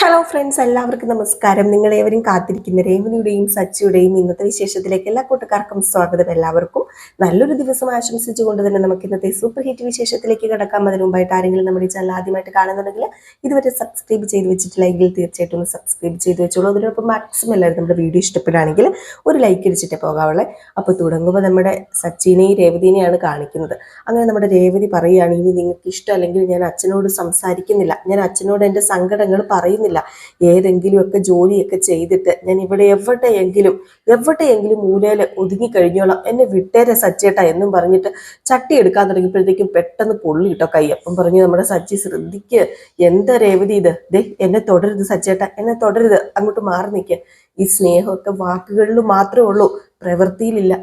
Hello friends, എല്ലാവർക്കും നമസ്കാരം. നിങ്ങളേവരും കാത്തിരിക്കുന്ന രേവതിയുടെയും സച്ചിയുടെയും ഇന്നത്തെ വിശേഷത്തിലേക്ക് എല്ലാ കൂട്ടുകാർക്കും സ്വാഗതം. എല്ലാവർക്കും നല്ലൊരു ദിവസം ആശംസിച്ചുകൊണ്ട് തന്നെ നമുക്ക് ഇന്നത്തെ സൂപ്പർ ഹിറ്റ് വിശേഷത്തിലേക്ക് കിടക്കാം. അതിന് മുമ്പായിട്ട് ആരെങ്കിലും നമ്മുടെ ചാനൽ ആദ്യമായിട്ട് കാണുന്നുണ്ടെങ്കിൽ ഇതുവരെ സബ്സ്ക്രൈബ് ചെയ്ത് വെച്ചിട്ടില്ലെങ്കിൽ തീർച്ചയായിട്ടും ഒന്ന് സബ്സ്ക്രൈബ് ചെയ്ത് വെച്ചോളൂ. അതിനൊപ്പം മാക്സിമം എല്ലാവരും നമ്മുടെ വീഡിയോ ഇഷ്ടപ്പെടുകയാണെങ്കിൽ ഒരു ലൈക്ക് അടിച്ചിട്ട് പോകാവുള്ളേ. അപ്പോൾ തുടങ്ങുമ്പോൾ നമ്മുടെ സച്ചിനെയും രേവതിനെയാണ് കാണിക്കുന്നത്. അങ്ങനെ നമ്മുടെ രേവതി പറയുകയാണ്, ഇനി നിങ്ങൾക്ക് ഇഷ്ടമല്ലെങ്കിൽ ഞാൻ അച്ഛനോട് സംസാരിക്കുന്നില്ല, ഞാൻ അച്ഛനോട് എൻ്റെ സങ്കടങ്ങൾ പറയുന്നില്ല, ഏതെങ്കിലുമൊക്കെ ജോലിയൊക്കെ ചെയ്തിട്ട് ഞാൻ ഇവിടെ എവിടെയെങ്കിലും മൂലയിൽ ഒതുങ്ങിക്കഴിഞ്ഞോളാം, എന്നെ വിട്ടേരെ സച്ചേട്ടാ എന്നും പറഞ്ഞിട്ട് ചട്ടി എടുക്കാൻ തുടങ്ങിയപ്പോഴത്തേക്കും പെട്ടെന്ന് പൊള്ളി കിട്ടോ കൈ. അപ്പം പറഞ്ഞു നമ്മുടെ സച്ചി, ശ്രദ്ധിക്ക്, എന്താ രേവതി ഇത്, എന്നെ തുടരുത് സച്ചേട്ടാ, എന്നെ തുടരുത്, അങ്ങോട്ട് മാറി നിൽക്കുക. ഈ സ്നേഹമൊക്കെ വാക്കുകളിൽ മാത്രമേ ഉള്ളൂ, പ്രവൃത്തിയിലില്ല.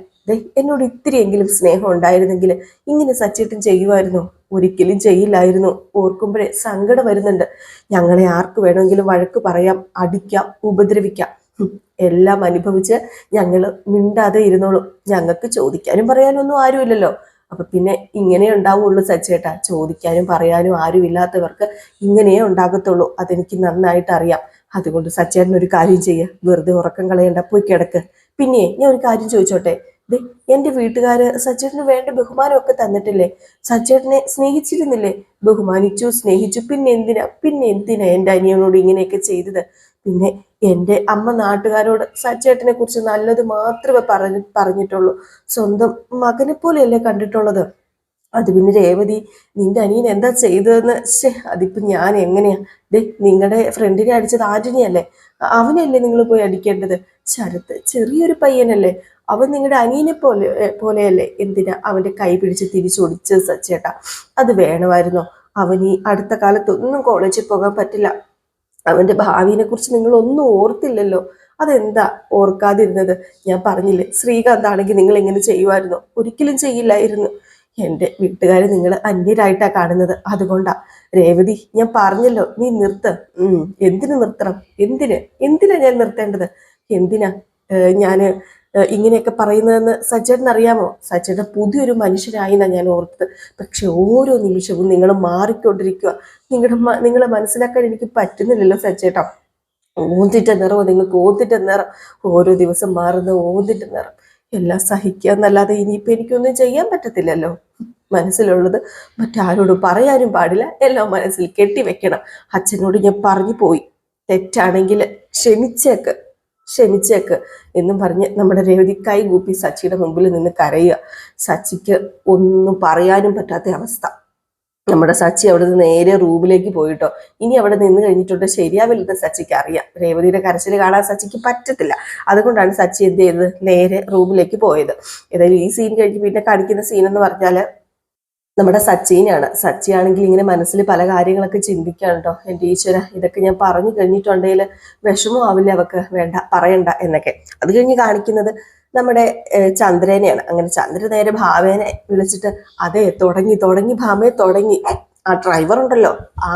എന്നോട് ഇത്തിരിയെങ്കിലും സ്നേഹം ഉണ്ടായിരുന്നെങ്കിൽ ഇങ്ങനെ സച്ചേട്ടൻ ചെയ്യുമായിരുന്നു? ഒരിക്കലും ചെയ്യില്ലായിരുന്നു. ഓർക്കുമ്പോഴേ സങ്കടം വരുന്നുണ്ട്. ഞങ്ങളെ ആർക്ക് വേണമെങ്കിലും വഴക്ക് പറയാം, അടിക്കാം, ഉപദ്രവിക്കാം, എല്ലാം അനുഭവിച്ച് ഞങ്ങൾ മിണ്ടാതെ ഇരുന്നോളൂ. ഞങ്ങൾക്ക് ചോദിക്കാനും പറയാനും ഒന്നും ആരുമില്ലല്ലോ. അപ്പൊ പിന്നെ ഇങ്ങനെ ഉണ്ടാവുള്ളൂ സച്ചേട്ടാ, ചോദിക്കാനും പറയാനും ആരും ഇല്ലാത്തവർക്ക് ഇങ്ങനെയേ ഉണ്ടാകത്തുള്ളൂ. അതെനിക്ക് നന്നായിട്ട് അറിയാം. അതുകൊണ്ട് സച്ചേട്ടൻ ഒരു കാര്യം ചെയ്യുക, വെറുതെ ഉറക്കം കളയണ്ട, പോയി കിടക്ക്. പിന്നെ ഞാൻ ഒരു കാര്യം ചോദിച്ചോട്ടെ, എന്റെ വീട്ടുകാര് സച്ചേട്ടന് വേണ്ട ബഹുമാനമൊക്കെ തന്നിട്ടില്ലേ? സച്ചേട്ടനെ സ്നേഹിച്ചിരുന്നില്ലേ? ബഹുമാനിച്ചു, സ്നേഹിച്ചു. പിന്നെ എന്തിനാ എൻ്റെ അനിയനോട് ഇങ്ങനെയൊക്കെ ചെയ്തത്? പിന്നെ എൻ്റെ അമ്മ നാട്ടുകാരോട് സച്ചേട്ടനെ കുറിച്ച് നല്ലത് മാത്രമേ പറഞ്ഞിട്ടുള്ളൂ. സ്വന്തം മകനെ പോലെയല്ലേ കണ്ടിട്ടുള്ളത്. അത് പിന്നെ രേവതി, നിന്റെ അനിയൻ എന്താ ചെയ്തതെന്ന് അതിപ്പോ ഞാൻ എങ്ങനെയാ? നിങ്ങളുടെ ഫ്രണ്ടിനെ അടിച്ചത് ആന്റണിയല്ലേ? അവനല്ലേ നിങ്ങൾ പോയി അടിക്കേണ്ടത്? ശരത്ത് ചെറിയൊരു പയ്യനല്ലേ, അവൻ നിങ്ങളുടെ അനിയനെ പോലെയല്ലേ? എന്തിനാ അവന്റെ കൈ പിടിച്ച് തിരിച്ചൊടിച്ച് സച്ചേട്ടാ? അത് വേണമായിരുന്നോ? അവൻ ഈ അടുത്ത കാലത്തൊന്നും കോളേജിൽ പോകാൻ പറ്റില്ല. അവന്റെ ഭാവിയെ കുറിച്ച് നിങ്ങൾ ഒന്നും ഓർത്തില്ലല്ലോ. അതെന്താ ഓർക്കാതിരുന്നത്? ഞാൻ പറഞ്ഞില്ലേ, ശ്രീകാന്ത് ആണെങ്കിൽ നിങ്ങൾ എങ്ങനെ ചെയ്യുമായിരുന്നോ? ഒരിക്കലും ചെയ്യില്ലായിരുന്നു. എൻ്റെ വീട്ടുകാരെ നിങ്ങൾ അന്യരായിട്ടാ കാണുന്നത്, അതുകൊണ്ടാ. രേവതി, ഞാൻ പറഞ്ഞല്ലോ, നീ നിർത്ത്. എന്തിനു നിർത്തണം? എന്തിനാ ഞാൻ നിർത്തേണ്ടത്? എന്തിനാ ഞാന് ഇങ്ങനെയൊക്കെ പറയുന്നതെന്ന് സച്ചേട്ടൻ അറിയാമോ? സച്ചേട്ടൻ പുതിയൊരു മനുഷ്യനായിന്നാ ഞാൻ ഓർത്തത്. പക്ഷെ ഓരോ നിമിഷവും നിങ്ങൾ മാറിക്കൊണ്ടിരിക്കുക. നിങ്ങളെ മനസ്സിലാക്കാൻ എനിക്ക് പറ്റുന്നില്ലല്ലോ സച്ചേട്ടാ. ഓന്തിട്ട നിറമോ നിങ്ങൾക്ക്? ഓന്തിട്ട നിറം, ഓരോ ദിവസം മാറുന്ന ഓന്തിട്ട നിറം. എല്ലാം സഹിക്കുക എന്നല്ലാതെ ഇനിയിപ്പോൾ എനിക്കൊന്നും ചെയ്യാൻ പറ്റത്തില്ലല്ലോ. മനസ്സിലുള്ളത് മറ്റാരോടും പറയാനും പാടില്ല, എല്ലാം മനസ്സിൽ കെട്ടിവെക്കണം. അച്ഛനോട് ഞാൻ പറഞ്ഞു പോയി, തെറ്റാണെങ്കിൽ ക്ഷമിച്ചേക്ക് എന്നും പറഞ്ഞ് നമ്മുടെ രേവതി കൈകൂപ്പി സച്ചിയുടെ മുമ്പിൽ നിന്ന് കരയുക. സച്ചിക്ക് ഒന്നും പറയാനും പറ്റാത്ത അവസ്ഥ. നമ്മുടെ സച്ചി അവിടെ നിന്ന് നേരെ റൂമിലേക്ക് പോയിട്ടോ. ഇനി അവിടെ നിന്ന് കഴിഞ്ഞിട്ടുണ്ട് ശരിയാവില്ലെന്ന് സച്ചിക്ക് അറിയാം. രേവതിയുടെ കരച്ചിൽ കാണാൻ സച്ചിക്ക് പറ്റത്തില്ല. അതുകൊണ്ടാണ് സച്ചി എന്ത് ചെയ്തത്, നേരെ റൂമിലേക്ക് പോയത്. ഏതായാലും ഈ സീൻ കഴിഞ്ഞ് പിന്നെ കാണിക്കുന്ന സീൻ എന്ന് പറഞ്ഞാൽ നമ്മുടെ സച്ചിനെയാണ്. സച്ചിയാണെങ്കിൽ ഇങ്ങനെ മനസ്സിൽ പല കാര്യങ്ങളൊക്കെ ചിന്തിക്കുകയാണ് കേട്ടോ. എൻ്റെ ഈശ്വര, ഇതൊക്കെ ഞാൻ പറഞ്ഞു കഴിഞ്ഞിട്ടുണ്ടെങ്കിൽ വിഷമമാവില്ല അവക്ക്, വേണ്ട പറയണ്ട എന്നൊക്കെ. അത് കഴിഞ്ഞ് കാണിക്കുന്നത് നമ്മുടെ ചന്ദ്രനെയാണ്. അങ്ങനെ ചന്ദ്ര നേരെ ഭാവേനെ വിളിച്ചിട്ട്, അതെ തുടങ്ങി ഭാമയെ തുടങ്ങി. ആ ഡ്രൈവർ ഉണ്ടല്ലോ, ആ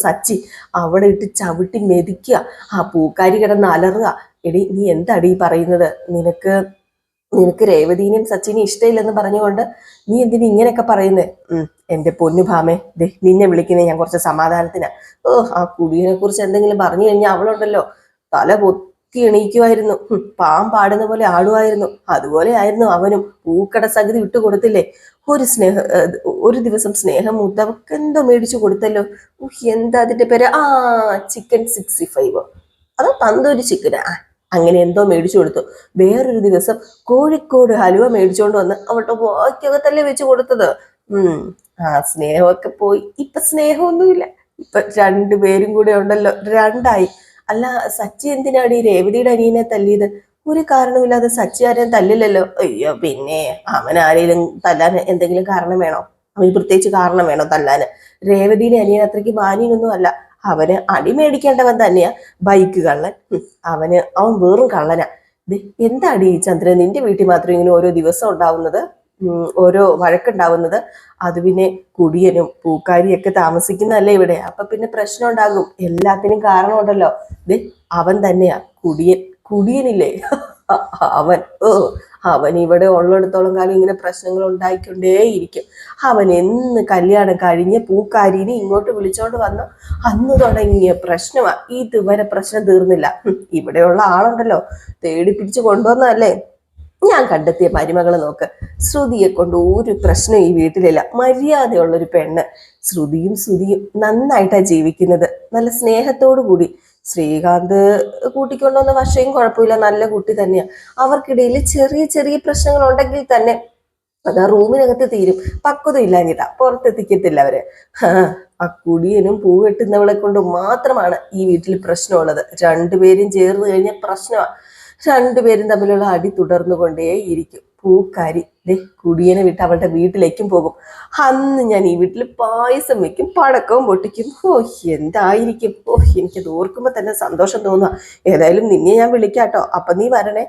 സച്ചി, അവിടെ ഇട്ട് ചവിട്ടി മെതിക്കുക, ആ പൂക്കാരി കിടന്ന് അലറുക. എടി, നീ എന്താടി പറയുന്നത്? നിനക്ക് രേവതിനെയും സച്ചിനെയും ഇഷ്ടമില്ലെന്ന് പറഞ്ഞുകൊണ്ട് നീ എന്തിനു ഇങ്ങനെയൊക്കെ പറയുന്നേ? എൻ്റെ പൊന്നു ഭാമേ, നിന്നെ വിളിക്കുന്നേ ഞാൻ കുറച്ച് സമാധാനത്തിനാ. ആ കുടിയെ കുറിച്ച് എന്തെങ്കിലും പറഞ്ഞു കഴിഞ്ഞാൽ അവളുണ്ടല്ലോ തല പൊത്തി എണീക്കുമായിരുന്നു, പാടുന്ന പോലെ ആടുമായിരുന്നു. അതുപോലെ ആയിരുന്നു അവനും. പൂക്കട സഗതി വിട്ടുകൊടുത്തില്ലേ? ഒരു ദിവസം സ്നേഹം മൂത്തവർക്ക് എന്തോ മേടിച്ചു കൊടുത്തല്ലോ. എന്താ അതിന്റെ പേര്? ചിക്കൻ 65, അതോ തന്തൂരി ചിക്കനാ, അങ്ങനെ എന്തോ മേടിച്ചു കൊടുത്തു. വേറൊരു ദിവസം കോഴിക്കോട് ഹലുവ മേടിച്ചുകൊണ്ട് വന്ന് അവളുടെ വാക്കകത്തല്ലേ വെച്ച് കൊടുത്തത്. സ്നേഹമൊക്കെ പോയി. ഇപ്പൊ സ്നേഹമൊന്നുമില്ല. ഇപ്പൊ രണ്ടുപേരും കൂടെ ഉണ്ടല്ലോ, രണ്ടായി. അല്ല, സച്ചി എന്തിനാണ് ഈ രേവതിയുടെ അനിയനെ തല്ലിയത്? ഒരു കാരണമില്ലാതെ സച്ചി ആരെയും തല്ലില്ലല്ലോ. അയ്യോ, പിന്നെ അവൻ ആരെങ്കിലും തല്ലാൻ എന്തെങ്കിലും കാരണം വേണോ? അവന് പ്രത്യേകിച്ച് കാരണം വേണോ തല്ലാന്? രേവതിയുടെ അനിയൻ അത്രയ്ക്ക് മാന്യനൊന്നും അല്ല. അവന് അടി മേടിക്കേണ്ടവൻ തന്നെയാ, ബൈക്ക് കള്ളൻ. അവൻ വെറും കള്ളനാ. എന്താടി ചന്ദ്രൻ, നിന്റെ വീട്ടിൽ മാത്രം ഇങ്ങനെ ഓരോ ദിവസം ഉണ്ടാവുന്നത്, ഓരോ വഴക്കുണ്ടാവുന്നത്? അത് പിന്നെ കുടിയനും പൂക്കാരിയൊക്കെ താമസിക്കുന്നതല്ലേ ഇവിടെ, അപ്പൊ പിന്നെ പ്രശ്നം ഉണ്ടാകും. എല്ലാത്തിനും കാരണമുണ്ടല്ലോ. അവൻ തന്നെയാ കുടിയനില്ലേ അവൻ. അവൻ ഇവിടെ ഉള്ളിടത്തോളം കാലം ഇങ്ങനെ പ്രശ്നങ്ങൾ ഉണ്ടായിക്കൊണ്ടേയിരിക്കും. അവൻ എന്ന് കല്യാണം കഴിഞ്ഞ് പൂക്കാരിനെ ഇങ്ങോട്ട് വിളിച്ചോണ്ട് വന്നു അന്ന് തുടങ്ങിയ പ്രശ്നമാ. ഇതുവരെ പ്രശ്നം തീർന്നില്ല. ഇവിടെയുള്ള ആളുണ്ടല്ലോ, തേടി പിടിച്ച് കൊണ്ടുവന്നതല്ലേ. ഞാൻ കണ്ടെത്തിയ മരുമകളെ നോക്ക്. ശ്രുതിയെ കൊണ്ട് ഒരു പ്രശ്നം ഈ വീട്ടിലില്ല. മര്യാദയുള്ളൊരു പെണ്ണ്. ശ്രുതിയും ശ്രുതിയും നന്നായിട്ടാണ് ജീവിക്കുന്നത്, നല്ല സ്നേഹത്തോടു കൂടി. ശ്രീകാന്ത് കൂട്ടിക്കൊണ്ടുവന്ന വർഷയും കുഴപ്പമില്ല, നല്ല കുട്ടി തന്നെയാ. അവർക്കിടയിൽ ചെറിയ ചെറിയ പ്രശ്നങ്ങൾ ഉണ്ടെങ്കിൽ തന്നെ അത് ആ റൂമിനകത്ത് തീരും. പക്വത ഇല്ലാഞ്ഞിട്ടാ പുറത്തെത്തിക്കത്തില്ല അവര്. ആ കുടിയനും പൂ കെട്ടുന്നവളെ കൊണ്ട് മാത്രമാണ് ഈ വീട്ടിൽ പ്രശ്നമുള്ളത്. രണ്ടുപേരും ചേർന്ന് കഴിഞ്ഞ പ്രശ്നമാണ്. രണ്ടുപേരും തമ്മിലുള്ള അടി തുടർന്നുകൊണ്ടേയിരിക്കും. പൂക്കാരി കുടിയനെ വിട്ട് അവളുടെ വീട്ടിലേക്കും പോകും. അന്ന് ഞാൻ ഈ വീട്ടിൽ പായസം വെക്കും, പടക്കവും പൊട്ടിക്കും. എന്തായിരിക്കും. എനിക്കത് ഓർക്കുമ്പോ തന്നെ സന്തോഷം തോന്നുക. ഏതായാലും നിന്നെ ഞാൻ വിളിക്കാട്ടോ, അപ്പൊ നീ വരണേ.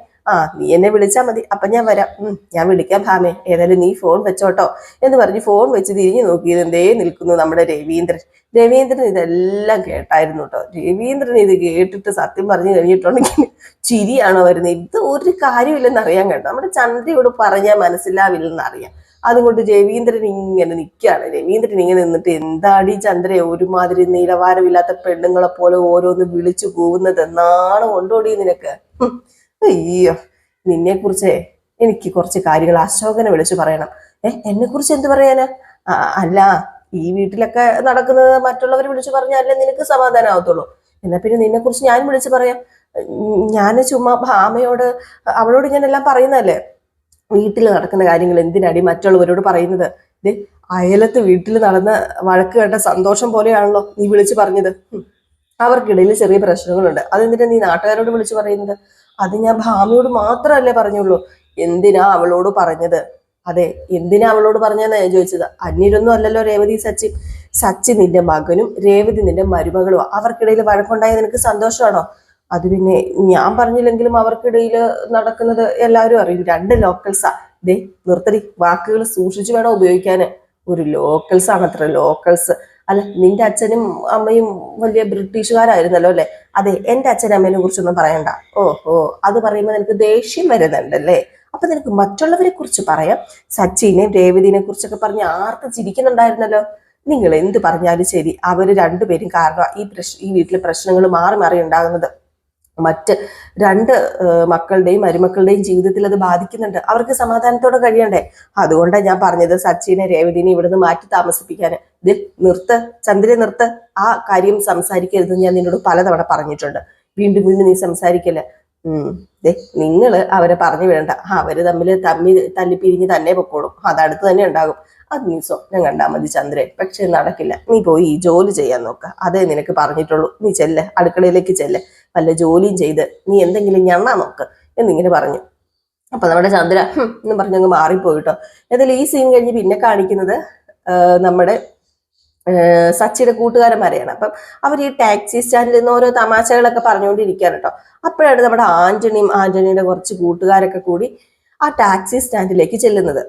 നീ എന്നെ വിളിച്ചാൽ മതി, അപ്പൊ ഞാൻ വരാം. ഞാൻ വിളിക്കാം ഭാമേ, ഏതായാലും നീ ഫോൺ വെച്ചോട്ടോ എന്ന് പറഞ്ഞ് ഫോൺ വെച്ച് തിരിഞ്ഞു നോക്കിയത് എന്തേ നിൽക്കുന്നു നമ്മുടെ രവീന്ദ്രൻ. രവീന്ദ്രൻ ഇതെല്ലാം കേട്ടായിരുന്നു കേട്ടോ. രവീന്ദ്രൻ ഇത് കേട്ടിട്ട് സത്യം പറഞ്ഞു കഴിഞ്ഞിട്ടുണ്ടെങ്കിൽ ചിരിയാണോ വരുന്നത്. ഇത് ഒരു കാര്യമില്ലെന്ന് അറിയാൻ കേട്ടോ. നമ്മുടെ ചന്ദ്രയോട് പറഞ്ഞാൽ മനസ്സിലാവില്ലെന്ന് അറിയാം. അതുകൊണ്ട് രവീന്ദ്രൻ ഇങ്ങനെ നിൽക്കുകയാണ്. രവീന്ദ്രൻ ഇങ്ങനെ നിന്നിട്ട് എന്താടി ചന്ദ്ര ഒരുമാതിരി നിലവാരമില്ലാത്ത പെണ്ണുങ്ങളെ പോലെ ഓരോന്ന് വിളിച്ചു പോകുന്നത്, നാണം കൊണ്ടോടി നിനക്ക്. അയ്യോ, നിന്നെ കുറിച്ച് എനിക്ക് കുറച്ച് കാര്യങ്ങൾ അശോകനെ വിളിച്ചു പറയണം. എന്നെ കുറിച്ച് എന്ത് പറയാനാ? അല്ല, ഈ വീട്ടിലൊക്കെ നടക്കുന്നത് മറ്റുള്ളവർ വിളിച്ചു പറഞ്ഞാലേ നിനക്ക് സമാധാനമാവത്തുള്ളൂ. എന്നാ പിന്നെ നിന്നെ കുറിച്ച് ഞാൻ വിളിച്ചു പറയാം. ഞാൻ ചുമ്മാ ഭാമയോട് അവളോട് ഞാൻ എല്ലാം പറയുന്നതല്ലേ. വീട്ടിൽ നടക്കുന്ന കാര്യങ്ങൾ എന്തിനാടി മറ്റുള്ളവരോട് പറയുന്നത്? അയലത്ത് വീട്ടിൽ നടന്ന വഴക്ക് കേട്ട സന്തോഷം പോലെയാണല്ലോ നീ വിളിച്ചു പറഞ്ഞത്. അവർക്കിടയിൽ ചെറിയ പ്രശ്നങ്ങളുണ്ട്, അതെന്തിനാ നീ നാട്ടുകാരോട് വിളിച്ചു പറയുന്നത്? അത് ഞാൻ ഭാമയോട് മാത്രമല്ലേ പറഞ്ഞുള്ളൂ. എന്തിനാ അവളോട് പറഞ്ഞത്? അതെ, എന്തിനാ അവളോട് പറഞ്ഞതെന്നാ ഞാൻ ചോദിച്ചത്. അന്യരൊന്നും അല്ലല്ലോ രേവതി സച്ചിൻ. സച്ചിൻ നിന്റെ മകനും രേവതി നിന്റെ മരുമകളുമാ. അവർക്കിടയിൽ വഴക്കുണ്ടായത് നിനക്ക് സന്തോഷമാണോ? അത് പിന്നെ ഞാൻ പറഞ്ഞില്ലെങ്കിലും അവർക്കിടയിൽ നടക്കുന്നത് എല്ലാവരും അറിയും. രണ്ട് ലോക്കൽസാ. നിർത്തടി, വാക്കുകൾ സൂക്ഷിച്ചു വേണം ഉപയോഗിക്കാന്. ഒരു ലോക്കൽസ് ആണത്ര, ലോക്കൽസ്. അല്ല, നിന്റെ അച്ഛനും അമ്മയും വലിയ ബ്രിട്ടീഷുകാരായിരുന്നല്ലോ അല്ലെ? അതെ, എന്റെ അച്ഛനും അമ്മേനെ കുറിച്ചൊന്നും പറയണ്ട. ഓഹോ, അത് പറയുമ്പോൾ നിനക്ക് ദേഷ്യം വരുന്നുണ്ടല്ലേ? അപ്പൊ നിനക്ക് മറ്റുള്ളവരെ കുറിച്ച് പറയാം. സച്ചിനെയും രേവതിനെ കുറിച്ചൊക്കെ പറഞ്ഞ് ആർത്ത് ചിരിക്കുന്നുണ്ടായിരുന്നല്ലോ. നിങ്ങൾ എന്ത് പറഞ്ഞാലും ശരി, അവര് രണ്ടുപേരും കാരണം ഈ വീട്ടിലെ പ്രശ്നങ്ങൾ മാറി മാറി ഉണ്ടാകുന്നത്. മറ്റ് രണ്ട് മക്കളുടെയും മരുമക്കളുടെയും ജീവിതത്തിൽ അത് ബാധിക്കുന്നുണ്ട്. അവർക്ക് സമാധാനത്തോടെ കഴിയണ്ടേ? അതുകൊണ്ടാണ് ഞാൻ പറഞ്ഞത് സച്ചിനെ രേവതിനെ ഇവിടുന്ന് മാറ്റി താമസിപ്പിക്കാൻ. നിർത്ത് ചന്ദ്രനെ, നിർത്ത്. ആ കാര്യം സംസാരിക്കരുതെന്ന് ഞാൻ നിന്നോട് പലതവണ പറഞ്ഞിട്ടുണ്ട്. വീണ്ടും വീണ്ടും നീ സംസാരിക്കല്ലേ. നിങ്ങൾ അവരെ പറഞ്ഞു വിടണ്ട. അവര് തമ്മിൽ തല്ലിപ്പിരിഞ്ഞ് തന്നെ പൊക്കോളും. അതടുത്ത് തന്നെ ഉണ്ടാകും. അത് നീ സ്വപ്നം കണ്ടാൽ മതി ചന്ദ്രൻ. പക്ഷെ നടക്കില്ല. നീ പോയി ഈ ജോലി ചെയ്യാൻ നോക്ക. അതേ നിനക്ക് പറഞ്ഞിട്ടുള്ളൂ. നീ ചെല്ലെ, അടുക്കളയിലേക്ക് ചെല്ലെ, വല്ല ജോലിയും ചെയ്ത് നീ എന്തെങ്കിലും ഞണ്ണാ നോക്ക് എന്നിങ്ങനെ പറഞ്ഞു. അപ്പൊ നമ്മുടെ ചന്ദ്ര എന്ന് പറഞ്ഞങ്ങ് മാറിപ്പോയിട്ടോ. ഏതായാലും ഈ സീൻ കഴിഞ്ഞ് പിന്നെ കാണിക്കുന്നത് നമ്മുടെ സച്ചിയുടെ കൂട്ടുകാരന്മാരെയാണ്. അപ്പം അവർ ഈ ടാക്സി സ്റ്റാൻഡിൽ നിന്ന് ഓരോ തമാശകളൊക്കെ പറഞ്ഞുകൊണ്ടിരിക്കുകയാണ് കേട്ടോ. അപ്പോഴാണ് നമ്മുടെ ആന്റണിയുടെ കുറച്ച് കൂട്ടുകാരൊക്കെ കൂടി ആ ടാക്സി സ്റ്റാൻഡിലേക്ക് ചെല്ലുന്നത്.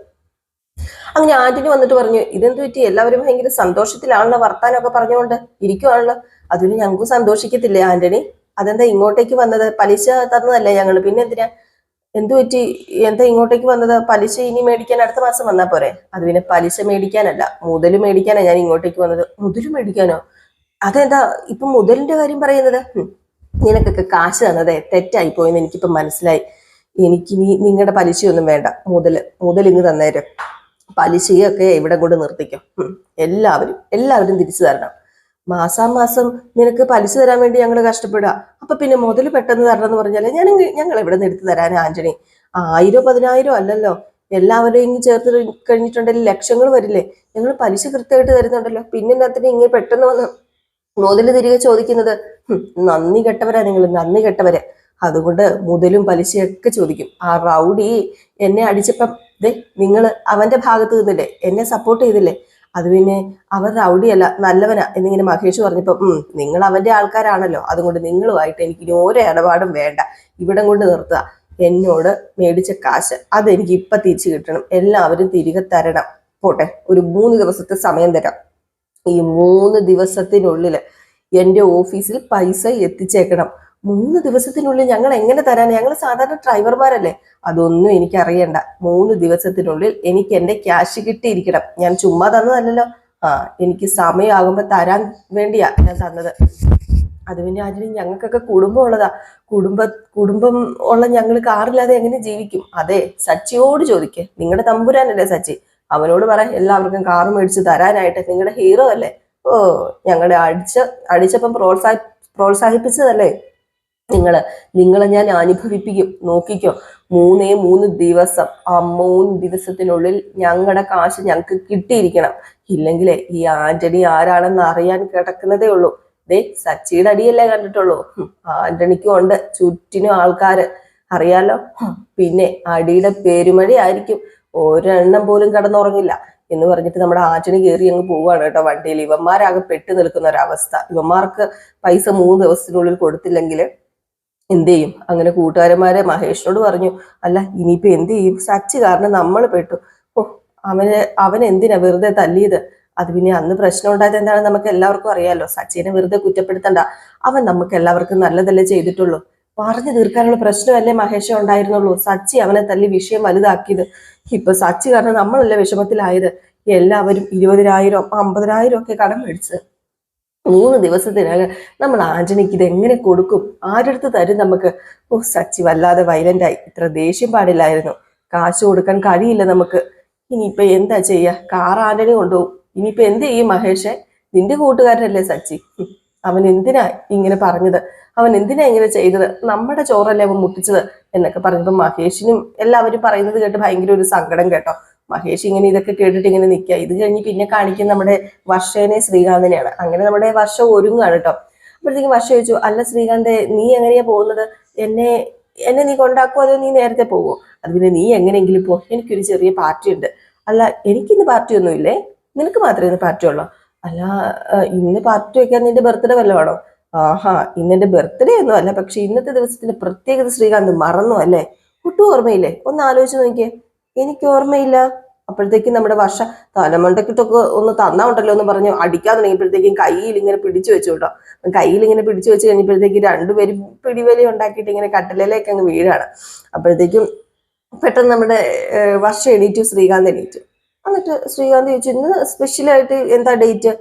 അങ്ങനെ ആന്റണി വന്നിട്ട് പറഞ്ഞു, ഇതെന്ത് പറ്റി? എല്ലാവരും ഭയങ്കര സന്തോഷത്തിലാണല്ലോ, വർത്താനമൊക്കെ പറഞ്ഞുകൊണ്ട് ഇരിക്കുവാണല്ലോ. അതിന് ഞങ്ങൾക്ക് സന്തോഷിക്കത്തില്ലേ ആന്റണി? അതെന്താ ഇങ്ങോട്ടേക്ക് വന്നത്? പലിശ തന്നതല്ലേ ഞങ്ങൾ, പിന്നെ എന്തിനാ? എന്തു പറ്റി? എന്താ ഇങ്ങോട്ടേക്ക് വന്നത്? പലിശ ഇനി മേടിക്കാൻ അടുത്ത മാസം വന്നാ പോരെ? അത് പിന്നെ പലിശ മേടിക്കാനല്ല, മുതല് മേടിക്കാനാ ഞാൻ ഇങ്ങോട്ടേക്ക് വന്നത്. മുതല് മേടിക്കാനോ? അതെന്താ ഇപ്പൊ മുതലിന്റെ കാര്യം പറയുന്നത്? നിനക്കൊക്കെ കാശ് തന്നതേ തെറ്റായി പോയെന്ന് എനിക്കിപ്പോ മനസ്സിലായി. എനിക്കിനി നിങ്ങളുടെ പലിശയൊന്നും വേണ്ട. മുതൽ ഇങ്ങ് തന്നേരും. പലിശയൊക്കെ ഇവിടെ കൊണ്ട് നിർത്തിക്കും. എല്ലാവരും തിരിച്ചു തരണം. മാസാമാസം നിനക്ക് പലിശ തരാൻ വേണ്ടി ഞങ്ങൾ കഷ്ടപ്പെടുക. അപ്പൊ പിന്നെ മുതൽ പെട്ടെന്ന് തരണം എന്ന് പറഞ്ഞാല് ഞങ്ങൾ എവിടെ നിന്ന് എടുത്ത് തരാൻ ആന്റണി? 1000 10,000 അല്ലല്ലോ, എല്ലാവരെയും ചേർത്ത് കഴിഞ്ഞിട്ടുണ്ടെങ്കിൽ ലക്ഷങ്ങൾ വരില്ലേ? ഞങ്ങൾ പലിശ കൃത്യമായിട്ട് തരുന്നുണ്ടല്ലോ. പിന്നെ എന്നാത്തിന് ഇങ്ങനെ പെട്ടെന്ന് വന്ന് മുതല് തിരികെ ചോദിക്കുന്നത്? നന്ദി കെട്ടവരാ നിങ്ങൾ, നന്ദി കെട്ടവര്. അതുകൊണ്ട് മുതലും പലിശയൊക്കെ ചോദിക്കും. ആ റൗഡി എന്നെ അടിച്ചപ്പം നിങ്ങൾ അവന്റെ ഭാഗത്ത് നിന്നില്ലേ, എന്നെ സപ്പോർട്ട് ചെയ്തില്ലേ? അത് പിന്നെ അവൻ റൗഡിയല്ല, നല്ലവനാ എന്നിങ്ങനെ മഹേഷ് പറഞ്ഞപ്പോ നിങ്ങൾ അവന്റെ ആൾക്കാരാണല്ലോ, അതുകൊണ്ട് നിങ്ങളുമായിട്ട് എനിക്ക് ഓരോ ഇടപാടും വേണ്ട, ഇവിടം കൊണ്ട് നിർത്തുക. എന്നോട് മേടിച്ച കാശ് അതെനിക്ക് ഇപ്പൊ തിരിച്ചു കിട്ടണം, എല്ലാവരും തിരികെ തരണം. പോട്ടെ, ഒരു 3 ദിവസത്തെ സമയം തരാം. ഈ 3 ദിവസത്തിനുള്ളിൽ എൻ്റെ ഓഫീസിൽ പൈസ എത്തിച്ചേക്കണം. 3 ദിവസത്തിനുള്ളിൽ ഞങ്ങൾ എങ്ങനെ തരാൻ? ഞങ്ങൾ സാധാരണ ഡ്രൈവർമാരല്ലേ. അതൊന്നും എനിക്ക് അറിയണ്ട. 3 ദിവസത്തിനുള്ളിൽ എനിക്ക് എന്റെ ക്യാഷ് കിട്ടിയിരിക്കണം. ഞാൻ ചുമ്മാ തന്നതല്ലല്ലോ. എനിക്ക് സമയമാകുമ്പോ തരാൻ വേണ്ടിയാ ഞാൻ തന്നത്. അത് പിന്നെ ആന്റണി, ഞങ്ങൾക്കൊക്കെ കുടുംബം ഉള്ളതാ. കുടുംബം ഉള്ള ഞങ്ങൾ കാറില്ലാതെ എങ്ങനെ ജീവിക്കും? അതെ, സച്ചിയോട് ചോദിക്കേ. നിങ്ങളുടെ തമ്പുരാനല്ലേ സച്ചി, അവനോട് പറ എല്ലാവർക്കും കാറ് മേടിച്ച് തരാനായിട്ട്. നിങ്ങളുടെ ഹീറോ അല്ലേ. ഓ, ഞങ്ങളെ അടിച്ചപ്പം പ്രോത്സാഹിപ്പിച്ചതല്ലേ നിങ്ങളെ ഞാൻ അനുഭവിപ്പിക്കും, നോക്കിക്കോ. 3 ദിവസം, ആ 3 ദിവസത്തിനുള്ളിൽ ഞങ്ങളുടെ കാശ് ഞങ്ങൾക്ക് കിട്ടിയിരിക്കണം. ഇല്ലെങ്കിലേ ഈ ആന്റണി ആരാണെന്ന് അറിയാൻ കിടക്കുന്നതേ ഉള്ളൂ. സച്ചിയുടെ അടിയല്ലേ കണ്ടിട്ടുള്ളൂ. ആന്റണിക്കും ഉണ്ട് ചുറ്റിനും ആൾക്കാര്, അറിയാലോ. പിന്നെ അടിയുടെ പെരുമഴയായിരിക്കും. ഒരെണ്ണം പോലും കിടന്നുറങ്ങില്ല എന്ന് പറഞ്ഞിട്ട് നമ്മുടെ ആന്റണി കയറി അങ്ങ് പോവാണ് കേട്ടോ വണ്ടിയിൽ. ഇവന്മാരാകെ പെട്ടു നിൽക്കുന്ന ഒരവസ്ഥ. ഇവന്മാർക്ക് പൈസ 3 ദിവസത്തിനുള്ളിൽ കൊടുത്തില്ലെങ്കിൽ എന്ത് ചെയ്യും? അങ്ങനെ കൂട്ടുകാരന്മാരെ മഹേഷിനോട് പറഞ്ഞു, അല്ല ഇനിയിപ്പോ എന്ത് ചെയ്യും? സച്ചി കാരണം നമ്മൾ പെട്ടു. ഓ, അവൻ എന്തിനാ വെറുതെ തല്ലിയത്? അത് പിന്നെ അന്ന് പ്രശ്നം ഉണ്ടായത് എന്താണെന്ന് നമുക്ക് എല്ലാവർക്കും അറിയാലോ. സച്ചിനെ വെറുതെ കുറ്റപ്പെടുത്തണ്ട. അവൻ നമുക്ക് എല്ലാവർക്കും നല്ലതല്ലേ ചെയ്തിട്ടുള്ളൂ. പറഞ്ഞു തീർക്കാനുള്ള പ്രശ്നമല്ലേ മഹേഷ് ഉണ്ടായിരുന്നുള്ളൂ. സച്ചി അവനെ തല്ലി വിഷയം വലുതാക്കിയത്. ഇപ്പൊ സച്ചി കാരണം നമ്മളല്ലേ വിഷമത്തിലായത്. എല്ലാവരും 20,000 50,000 ഒക്കെ കടം മേടിച്ച് 3 ദിവസത്തിനകം നമ്മൾ ആന്റണിക്ക് ഇത് എങ്ങനെ കൊടുക്കും? ആരടുത്ത് തരും നമുക്ക്? ഓ, സച്ചി വല്ലാതെ വയലന്റായി. ഇത്ര ദേഷ്യം പാടില്ലായിരുന്നു. കാശ് കൊടുക്കാൻ കഴിയില്ല നമുക്ക്. ഇനിയിപ്പൊ എന്താ ചെയ്യാ? കാർ ആന്റണി കൊണ്ടുപോകും. ഇനിയിപ്പൊ എന്ത് ചെയ്യും മഹേഷെ? നിന്റെ കൂട്ടുകാരനല്ലേ സച്ചി. അവൻ എന്തിനാ ഇങ്ങനെ പറഞ്ഞത്? അവൻ എന്തിനാ ഇങ്ങനെ ചെയ്തത്? നമ്മുടെ ചോറല്ലേ അവൻ മുട്ടിച്ചത് എന്നൊക്കെ പറഞ്ഞപ്പോ മഹേഷിനും എല്ലാവരും പറയുന്നത് കേട്ട് ഭയങ്കര ഒരു സങ്കടം കേട്ടോ. മഹേഷ് ഇങ്ങനെ ഇതൊക്കെ കേട്ടിട്ട് ഇങ്ങനെ നിൽക്കുക. ഇത് കഴിഞ്ഞ് പിന്നെ കാണിക്കുന്ന നമ്മുടെ വർഷേനെ ശ്രീകാന്തിനെയാണ്. അങ്ങനെ നമ്മുടെ വർഷ ഒരുങ്ങാണ് കേട്ടോ. അപ്പോഴത്തേക്കും വർഷ ചോദിച്ചു, അല്ല ശ്രീകാന്തെ, നീ എങ്ങനെയാ പോകുന്നത്? എന്നെ എന്നെ നീ കൊണ്ടാക്കുമോ അതോ നീ നേരത്തെ പോകുമോ? അത് പിന്നെ നീ എങ്ങനെയെങ്കിലും പോ, എനിക്കൊരു ചെറിയ പാർട്ടി ഉണ്ട്. അല്ല, എനിക്കിന്ന് പാർട്ടി ഒന്നും ഇല്ലേ? നിനക്ക് മാത്രമേ ഇന്ന് പാർട്ടി ഉള്ളോ? അല്ല, ഇന്ന് പാർട്ടി വെക്കാൻ നിന്റെ ബർത്ത്ഡേ വല്ലതാണോ? ആഹാ, ഇന്നെന്റെ ബർത്ത്ഡേ ഒന്നും അല്ല, പക്ഷെ ഇന്നത്തെ ദിവസത്തിന്റെ പ്രത്യേകത ശ്രീകാന്ത് മറന്നു അല്ലേ? ഒട്ടും ഓർമ്മയില്ലേ? ഒന്ന് ആലോചിച്ച് നോക്കിയേ. എനിക്ക് ഓർമ്മയില്ല. അപ്പോഴത്തേക്കും നമ്മുടെ വർഷ തലമണ്ടക്കിട്ടൊക്കെ ഒന്ന് തന്നാ ഉണ്ടല്ലോ എന്ന് പറഞ്ഞു അടിക്കാൻ തുടങ്ങിയപ്പോഴത്തേക്കും കയ്യിൽ ഇങ്ങനെ പിടിച്ചു വെച്ചു കേട്ടോ. കയ്യിൽ ഇങ്ങനെ പിടിച്ചു വെച്ച് കഴിഞ്ഞപ്പോഴത്തേക്കും രണ്ടുപേരും പിടിവലി ഉണ്ടാക്കിയിട്ട് ഇങ്ങനെ കട്ടിലേക്ക് അങ്ങ് വീഴാണ്. അപ്പോഴത്തേക്കും പെട്ടെന്ന് നമ്മുടെ വർഷ എണീറ്റു, ശ്രീകാന്ത് എണീറ്റു. എന്നിട്ട് ശ്രീകാന്ത് ചോദിച്ചു, ഇന്ന് സ്പെഷ്യലായിട്ട് എന്താ ഡേറ്റ്?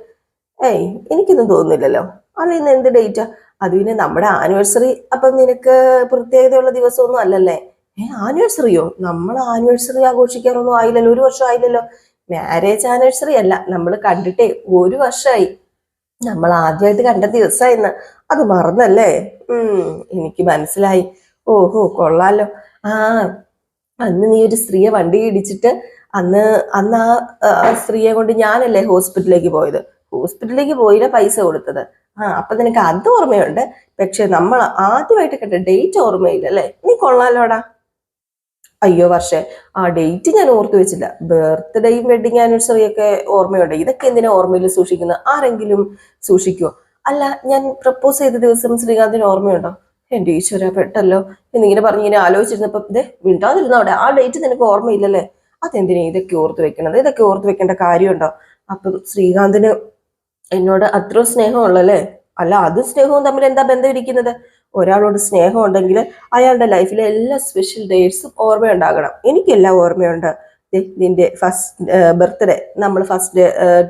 ഏയ്, എനിക്കൊന്നും തോന്നുന്നില്ലല്ലോ. അല്ല, ഇന്ന് എന്ത് ഡേറ്റാ? അത് പിന്നെ നമ്മുടെ ആനിവേഴ്സറി. അപ്പം നിനക്ക് പ്രത്യേകതയുള്ള ദിവസമൊന്നും അല്ലല്ലേ? ആനിവേഴ്സറിയോ? നമ്മൾ ആനിവേഴ്സറി ആഘോഷിക്കാറൊന്നും ആയില്ലല്ലോ. 1 വർഷം ആയില്ലല്ലോ. മാരേജ് ആനിവേഴ്സറി അല്ല, നമ്മൾ കണ്ടിട്ടേ 1 വർഷമായി. നമ്മൾ ആദ്യമായിട്ട് കണ്ട ദിവസമായിന്ന്. അത് മറന്നല്ലേ? എനിക്ക് മനസ്സിലായി. ഓഹോ, കൊള്ളാലോ. ആ, അന്ന് നീ ഒരു സ്ത്രീയെ വണ്ടി ഇടിച്ചിട്ട് അന്ന് അന്ന് ആ സ്ത്രീയെ കൊണ്ട് ഞാനല്ലേ ഹോസ്പിറ്റലിലേക്ക് പോയത്. ഹോസ്പിറ്റലിലേക്ക് പോയില്ല, പൈസ കൊടുത്തത്. അപ്പൊ നിനക്ക് അത് ഓർമ്മയുണ്ട്. പക്ഷെ നമ്മൾ ആദ്യമായിട്ട് കണ്ട ഡേറ്റ് ഓർമ്മയില്ല അല്ലേ? നീ കൊള്ളാലോടാ. അയ്യോ വർഷേ, ആ ഡേറ്റ് ഞാൻ ഓർത്തു വെച്ചില്ല. ബർത്ത്ഡേയും വെഡിങ് ആനിവേഴ്സറി ഒക്കെ ഓർമ്മയുണ്ട്. ഇതൊക്കെ എന്തിനാ ഓർമ്മയിൽ സൂക്ഷിക്കുന്നത്? ആരെങ്കിലും സൂക്ഷിക്കുവോ? അല്ല, ഞാൻ പ്രപ്പോസ് ചെയ്ത ദിവസം ശ്രീകാന്തിന് ഓർമ്മയുണ്ടോ? എന്റെ ഈശ്വര, പെട്ടല്ലോ. എന്നിങ്ങനെ പറഞ്ഞ് ഇങ്ങനെ ആലോചിച്ചിരുന്നപ്പോ മിണ്ടാതിരുന്നോ അവിടെ? ആ ഡേറ്റ് നിനക്ക് ഓർമ്മയില്ലല്ലേ? അതെന്തിനാ ഇതൊക്കെ ഓർത്ത് വെക്കണത്? ഇതൊക്കെ ഓർത്ത് വെക്കേണ്ട കാര്യമുണ്ടോ? അപ്പം ശ്രീകാന്തിന് എന്നോട് അത്ര സ്നേഹമുള്ളല്ലേ? അല്ല, അത് സ്നേഹവും തമ്മിൽ എന്താ ബന്ധം ഇരിക്കുന്നത്? ഒരാളോട് സ്നേഹം ഉണ്ടെങ്കിൽ അയാളുടെ ലൈഫിലെ എല്ലാ സ്പെഷ്യൽ ഡേറ്റ്സും ഓർമ്മയുണ്ടാകണം. എനിക്കെല്ലാം ഓർമ്മയുണ്ട്. നിന്റെ ഫസ്റ്റ് ബർത്ത്ഡേ നമ്മൾ ഫസ്റ്റ്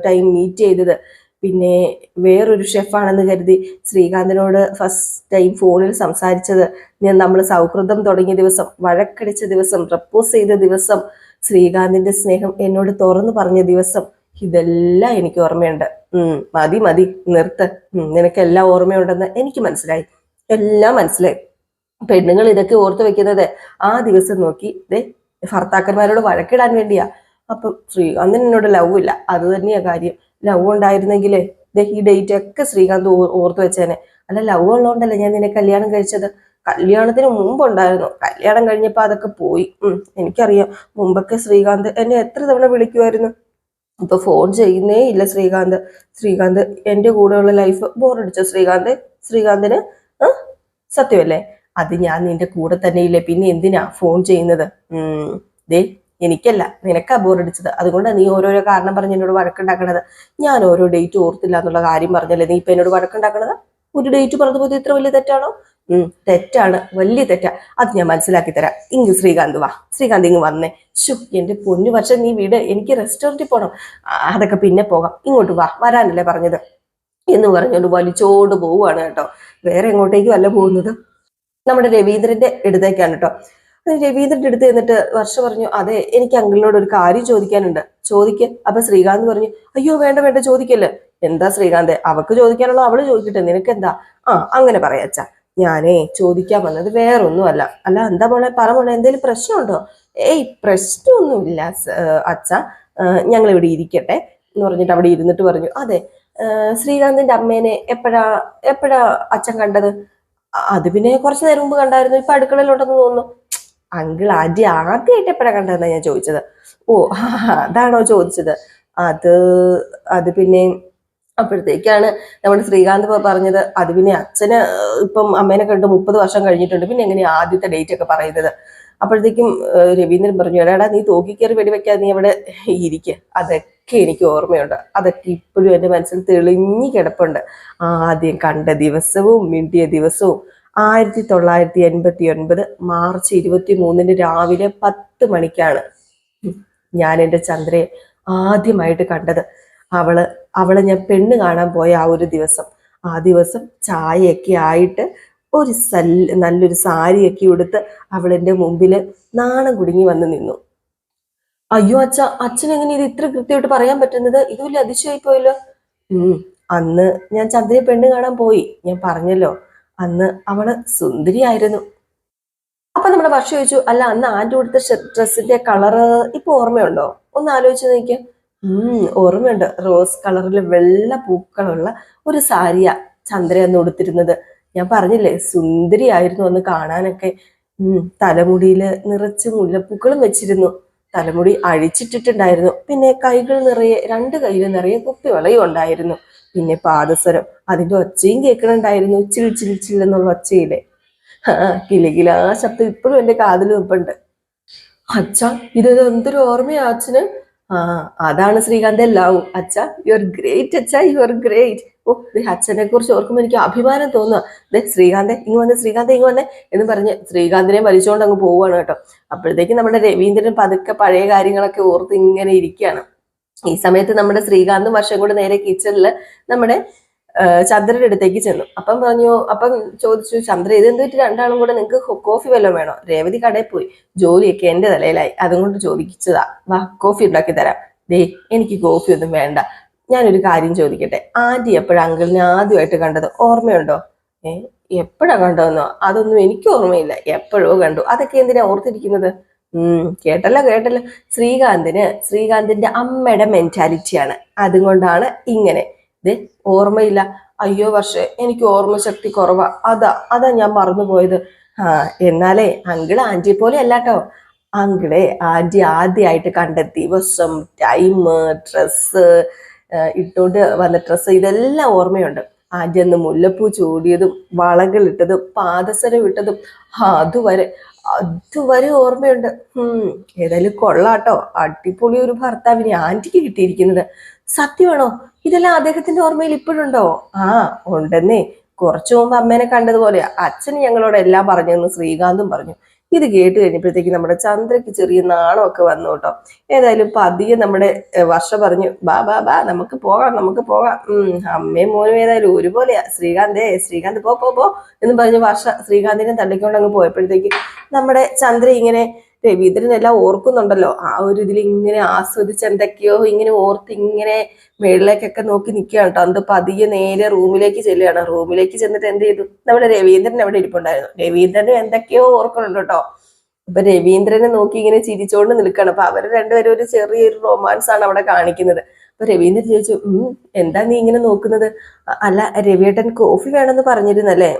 ടൈം മീറ്റ് ചെയ്തത്, പിന്നെ വേറൊരു ഷെഫാണെന്ന് കരുതി ശ്രീകാന്തിനോട് ഫസ്റ്റ് ടൈം ഫോണിൽ സംസാരിച്ചത്, നമ്മൾ സൗഹൃദം തുടങ്ങിയ ദിവസം, വഴക്കടിച്ച ദിവസം, പ്രപ്പോസ് ചെയ്ത ദിവസം, ശ്രീകാന്തിന്റെ സ്നേഹം എന്നോട് തുറന്നു പറഞ്ഞ ദിവസം, ഇതെല്ലാം എനിക്ക് ഓർമ്മയുണ്ട്. മതി മതി, നിർത്ത്. നിനക്കെല്ലാം ഓർമ്മയുണ്ടെന്ന് എനിക്ക് മനസ്സിലായി, എല്ലാം മനസ്സിലായി. പെണ്ണുങ്ങൾ ഇതൊക്കെ ഓർത്തു വെക്കുന്നത് ആ ദിവസം നോക്കി ഭർത്താക്കന്മാരോട് വഴക്കിടാൻ വേണ്ടിയാ. അപ്പം ശ്രീകാന്തിന് എന്നോട് ലവ് ഇല്ല, അത് തന്നെയാ കാര്യം. ലവ് ഉണ്ടായിരുന്നെങ്കിലേ ഈ ഡേറ്റ് ഒക്കെ ശ്രീകാന്ത് ഓർത്തു വെച്ചേനെ. അല്ല, ലവ് ഉള്ളതുകൊണ്ടല്ലേ ഞാൻ നിന്നെ കല്യാണം കഴിച്ചത്. കല്യാണത്തിന് മുമ്പുണ്ടായിരുന്നു, കല്യാണം കഴിഞ്ഞപ്പോ അതൊക്കെ പോയി. എനിക്കറിയാം. മുമ്പൊക്കെ ശ്രീകാന്ത് എന്നെ എത്ര തവണ വിളിക്കുമായിരുന്നു. ഇപ്പൊ ഫോൺ ചെയ്യുന്നേ ഇല്ല ശ്രീകാന്ത്. ശ്രീകാന്ത് എന്റെ കൂടെയുള്ള ലൈഫ് ബോറടിച്ചോ ശ്രീകാന്തിന്? സത്യമല്ലേ? അത് ഞാൻ നിന്റെ കൂടെ തന്നെ ഇല്ലേ, പിന്നെ എന്തിനാ ഫോൺ ചെയ്യുന്നത്? ദേ, എനിക്കല്ല, നിനക്കാ ബോറടിച്ചത്. അതുകൊണ്ടാണ് നീ ഓരോരോ കാരണം പറഞ്ഞ് എന്നോട് വഴക്കുണ്ടാക്കണത്. ഞാൻ ഓരോ ഡേറ്റ് ഓർത്തില്ല എന്നുള്ള കാര്യം പറഞ്ഞല്ലേ നീ ഇപ്പൊ എന്നോട് വഴക്കുണ്ടാക്കണത്? ഒരു ഡേറ്റ് പറഞ്ഞു പോയത് ഇത്ര വലിയ തെറ്റാണോ? തെറ്റാണ്, വലിയ തെറ്റാ. അത് ഞാൻ മനസ്സിലാക്കി തരാം. ഇങ്ങ് ശ്രീകാന്ത് വാ, ശ്രീകാന്ത് ഇങ്ങ് വന്നേ. ശു, എന്റെ പൊന്നു വർഷം നീ വീട്, എനിക്ക് റെസ്റ്റോറൻറ്റിൽ പോകണം. അതൊക്കെ പിന്നെ പോകാം, ഇങ്ങോട്ട് വാ, വരാനല്ലേ പറഞ്ഞത് എന്ന് പറഞ്ഞുകൊണ്ട് വലിച്ചോട് പോവുകയാണ് കേട്ടോ. വേറെ എങ്ങോട്ടേക്കും അല്ല പോകുന്നത്, നമ്മുടെ രവീന്ദ്രന്റെ അടുത്തേക്കാണ് കേട്ടോ. രവീന്ദ്രന്റെ അടുത്ത് എന്നിട്ട് വർഷ പറഞ്ഞു, അതെ എനിക്ക് അങ്കിളിനോട് ഒരു കാര്യം ചോദിക്കാനുണ്ട്. ചോദിക്ക്. അപ്പൊ ശ്രീകാന്ത് പറഞ്ഞു, അയ്യോ വേണ്ട വേണ്ട ചോദിക്കല്ലേ. എന്താ ശ്രീകാന്ത്, അവക്ക് ചോദിക്കാനുള്ള അവള് ചോദിക്കട്ടെ, നിനക്ക് എന്താ? അങ്ങനെ പറയാച്ച, ഞാനേ ചോദിക്കാൻ വന്നത് വേറൊന്നും അല്ല. അല്ല എന്താ മോളെ, പറ മോളെ, എന്തെങ്കിലും പ്രശ്നമുണ്ടോ? ഏയ് പ്രശ്നമൊന്നുമില്ല അച്ഛ, ഞങ്ങൾ ഇവിടെ ഇരിക്കട്ടെ എന്ന് പറഞ്ഞിട്ട് അവിടെ ഇരുന്നിട്ട് പറഞ്ഞു, അതെ ശ്രീകാന്തിന്റെ അമ്മേനെ എപ്പോഴാ എപ്പോഴാ അച്ഛൻ കണ്ടത്? അത് പിന്നെ കുറച്ചു നേരം മുമ്പ് കണ്ടായിരുന്നു, ഇപ്പൊ അടുക്കളയിലുണ്ടെന്ന് തോന്നുന്നു. അങ്കിൾ ആദ്യമായിട്ട് എപ്പോഴാ കണ്ടതെന്നാ ഞാൻ ചോദിച്ചത്. ഓ അതാണോ ചോദിച്ചത്? അത് അത് പിന്നെ അപ്പോഴത്തേക്കാണ് നമ്മുടെ ശ്രീകാന്ത് പറഞ്ഞത്, അത് പിന്നെ അച്ഛന് ഇപ്പം അമ്മേനെ കണ്ട് 30 വർഷം കഴിഞ്ഞിട്ടുണ്ട്, പിന്നെ എങ്ങനെയാ ആദ്യത്തെ ഡേറ്റ് ഒക്കെ പറയുന്നത്? അപ്പോഴത്തേക്കും രവീന്ദ്രൻ പറഞ്ഞു, എടാ നീ തോക്കിക്കയറി വെടിവെക്കാതെ നീ അവിടെ ഇരിക്കുക. അതൊക്കെ എനിക്ക് ഓർമ്മയുണ്ട്, അതൊക്കെ ഇപ്പോഴും എൻ്റെ മനസ്സിൽ തെളിഞ്ഞു കിടപ്പുണ്ട്. ആദ്യം കണ്ട ദിവസവും മിണ്ടിയ ദിവസവും 1989 മാർച്ച് 23 രാവിലെ 10 മണിക്കാണ് ഞാൻ എൻ്റെ ചന്ദ്രയെ ആദ്യമായിട്ട് കണ്ടത്. അവളെ ഞാൻ പെണ്ണ് കാണാൻ പോയ ആ ഒരു ദിവസം. ആ ദിവസം ചായയൊക്കെ ആയിട്ട് നല്ലൊരു സാരിയൊക്കെ ഉടുത്ത് അവളെന്റെ മുമ്പിൽ നാണം കുടുങ്ങി വന്ന് നിന്നു. അയ്യോ അച്ഛനെങ്ങനെ ഇത് ഇത്ര കൃത്യമായിട്ട് പറയാൻ പറ്റുന്നത്? ഇത് വലിയ അതിശയായി പോയല്ലോ. അന്ന് ഞാൻ ചന്ദ്രയെ പെണ്ണ് കാണാൻ പോയി, ഞാൻ പറഞ്ഞല്ലോ. അന്ന് അവള് സുന്ദരിയായിരുന്നു. അപ്പൊ നമ്മുടെ വർഷം ചോദിച്ചു, അല്ല അന്ന് ആന്റി കൊടുത്ത ഡ്രസ്സിന്റെ കളറ് ഇപ്പൊ ഓർമ്മയുണ്ടോ? ഒന്ന് ആലോചിച്ച് നോക്കിയ. ഓർമ്മയുണ്ട്. റോസ് കളറിൽ വെള്ള പൂക്കളുള്ള ഒരു സാരിയാ ചന്ദ്ര അന്ന് ഉടുത്തിരുന്നത്. ഞാൻ പറഞ്ഞില്ലേ സുന്ദരിയായിരുന്നു അന്ന് കാണാനൊക്കെ. തലമുടിയില് നിറച്ച് മുല്ലപ്പൂക്കളും വെച്ചിരുന്നു. തലമുടി അഴിച്ചിട്ടിട്ടുണ്ടായിരുന്നു. പിന്നെ രണ്ട് കൈകൾ നിറയെ കുപ്പിവളയും ഉണ്ടായിരുന്നു. പിന്നെ പാദസരം, അതിന്റെ ഒച്ചയും കേൾക്കണുണ്ടായിരുന്നു, ചിൽ ചിൽ ചിൽ എന്നുള്ള ഒച്ചയിലെ. കിലുകിലാ ശബ്ദം ഇപ്പോഴും എന്റെ കാതിൽ നിൽപ്പുണ്ട്. അച്ഛ ഇത് എന്തൊരു ഓർമ്മയാ അച്ഛന്. അതാണ് ശ്രീകാന്ത് എല്ലാവും. അച്ഛ യു ആർ ഗ്രേറ്റ്, അച്ഛ യു ആർ ഗ്രേറ്റ്. ഓ അച്ഛനെ കുറിച്ച് ഓർക്കുമ്പോൾ എനിക്ക് അഭിമാനം തോന്നുക. ശ്രീകാന്തെ ഇങ്ങ് വന്നേ, ശ്രീകാന്തെ ഇങ്ങ് വന്നേ എന്ന് പറഞ്ഞ് ശ്രീകാന്തിനെ വലിച്ചുകൊണ്ട് അങ്ങ് പോവുകയാണ് കേട്ടോ. അപ്പോഴത്തേക്കും നമ്മുടെ രവീന്ദ്രൻ പതുക്കെ പഴയ കാര്യങ്ങളൊക്കെ ഓർത്ത് ഇങ്ങനെ ഇരിക്കുകയാണ്. ഈ സമയത്ത് നമ്മുടെ ശ്രീകാന്തും വർഷം കൂടെ നേരെ കിച്ചണിൽ നമ്മുടെ ചന്ദ്രന്റെ അടുത്തേക്ക് ചെന്നു. അപ്പം ചോദിച്ചു, ചന്ദ്ര ഇത് എന്ത് പറ്റി രണ്ടാളും കൂടെ, നിങ്ങൾക്ക് കോഫി വല്ലതും വേണോ? രേവതി കടയിൽ പോയി, ജോലിയൊക്കെ എന്റെ തലയിലായി, അതുകൊണ്ട് ചോദിച്ചതാ. വാ കോഫി ഉണ്ടാക്കി തരാം. എനിക്ക് കോഫി ഒന്നും വേണ്ട. ഞാനൊരു കാര്യം ചോദിക്കട്ടെ, ആന്റി എപ്പോഴാ അങ്കിളിനെ ആദ്യമായിട്ട് കണ്ടത്? ഓർമ്മയുണ്ടോ? എപ്പോഴാ കണ്ടതെന്നോ? അതൊന്നും എനിക്ക് ഓർമ്മയില്ല, എപ്പോഴോ കണ്ടു. അതൊക്കെ എന്തിനാ ഓർത്തിരിക്കുന്നത്? കേട്ടല്ലോ. ശ്രീകാന്തിന്റെ അമ്മയുടെ മെന്റാലിറ്റിയാണ്, അതുകൊണ്ടാണ് ഇങ്ങനെ. ഓർമ്മയില്ല. അയ്യോ വർഷേ, എനിക്ക് ഓർമ്മശക്തി കുറവാ, അതാ ഞാൻ മറന്നുപോയത്. എന്നാലേ അങ്കിള് ആന്റിയെ പോലെ അല്ലാട്ടോ. അങ്കിളെ ആന്റി ആദ്യമായിട്ട് കണ്ട ദിവസം, ടൈം, ഡ്രസ്സ്, ഇട്ടോണ്ട് വന്ന ഡ്രസ്സ്, ഇതെല്ലാം ഓർമ്മയുണ്ട്. ആന്റി അന്ന് മുല്ലപ്പൂ ചൂടിയതും വളകൾ ഇട്ടതും പാദസരം ഇട്ടതും അതുവരെ ഓർമ്മയുണ്ട്. ഏതായാലും കൊള്ളാട്ടോ, അടിപൊളി ഒരു ഭർത്താവിനെ ആന്റിക്ക് കിട്ടിയിരിക്കുന്നത്. സത്യമാണോ? ഇതെല്ലാം അദ്ദേഹത്തിന്റെ ഓർമ്മയിൽ ഇപ്പോഴുണ്ടോ? ഉണ്ടെന്നേ. കുറച്ചു മുമ്പ് അമ്മേനെ കണ്ടതുപോലെയാ അച്ഛന് ഞങ്ങളോട് എല്ലാം പറഞ്ഞെന്ന് ശ്രീകാന്തും പറഞ്ഞു. ഇത് കേട്ട് കഴിഞ്ഞപ്പോഴത്തേക്ക് നമ്മുടെ ചന്ദ്രയ്ക്ക് ചെറിയ നാണമൊക്കെ വന്നു കേട്ടോ. ഏതായാലും പതിയെ നമ്മുടെ വർഷ പറഞ്ഞു, ബാ നമുക്ക് പോകാം. അമ്മയും മോനും ഏതായാലും ഒരുപോലെയാ. ശ്രീകാന്ത് പോ എന്ന് പറഞ്ഞ് വർഷ ശ്രീകാന്തിനെ തള്ളിക്കൊണ്ട് അങ്ങ് പോയപ്പോഴത്തേക്ക് നമ്മുടെ ചന്ദ്ര ഇങ്ങനെ രവീന്ദ്രനെല്ലാം ഓർക്കുന്നുണ്ടല്ലോ. ആ ഒരു ഇതിൽ ഇങ്ങനെ ആസ്വദിച്ച് എന്തൊക്കെയോ ഇങ്ങനെ ഓർത്ത് ഇങ്ങനെ മേളിലേക്കൊക്കെ നോക്കി നിൽക്കുകയാണ് കേട്ടോ. അത് പതിയെ നേരെ റൂമിലേക്ക് ചെല്ലുകയാണ്. റൂമിലേക്ക് ചെന്നിട്ട് എന്ത് ചെയ്തു, നമ്മുടെ രവീന്ദ്രൻ അവിടെ ഇരിപ്പുണ്ടായിരുന്നു. രവീന്ദ്രനും എന്തൊക്കെയോ ഓർക്കുന്നുണ്ട് കേട്ടോ. അപ്പൊ രവീന്ദ്രനെ നോക്കി ഇങ്ങനെ ചിരിച്ചോണ്ട് നിൽക്കണം. അപ്പൊ അവർ രണ്ടുപേരും ഒരു ചെറിയൊരു റൊമാൻസ് ആണ് അവിടെ കാണിക്കുന്നത്. അപ്പൊ രവീന്ദ്രൻ ചോദിച്ചു, എന്താ നീ ഇങ്ങനെ നോക്കുന്നത്? അല്ല രവിയേട്ടൻ കോഫി വേണമെന്ന് പറഞ്ഞിരുന്നല്ലേ?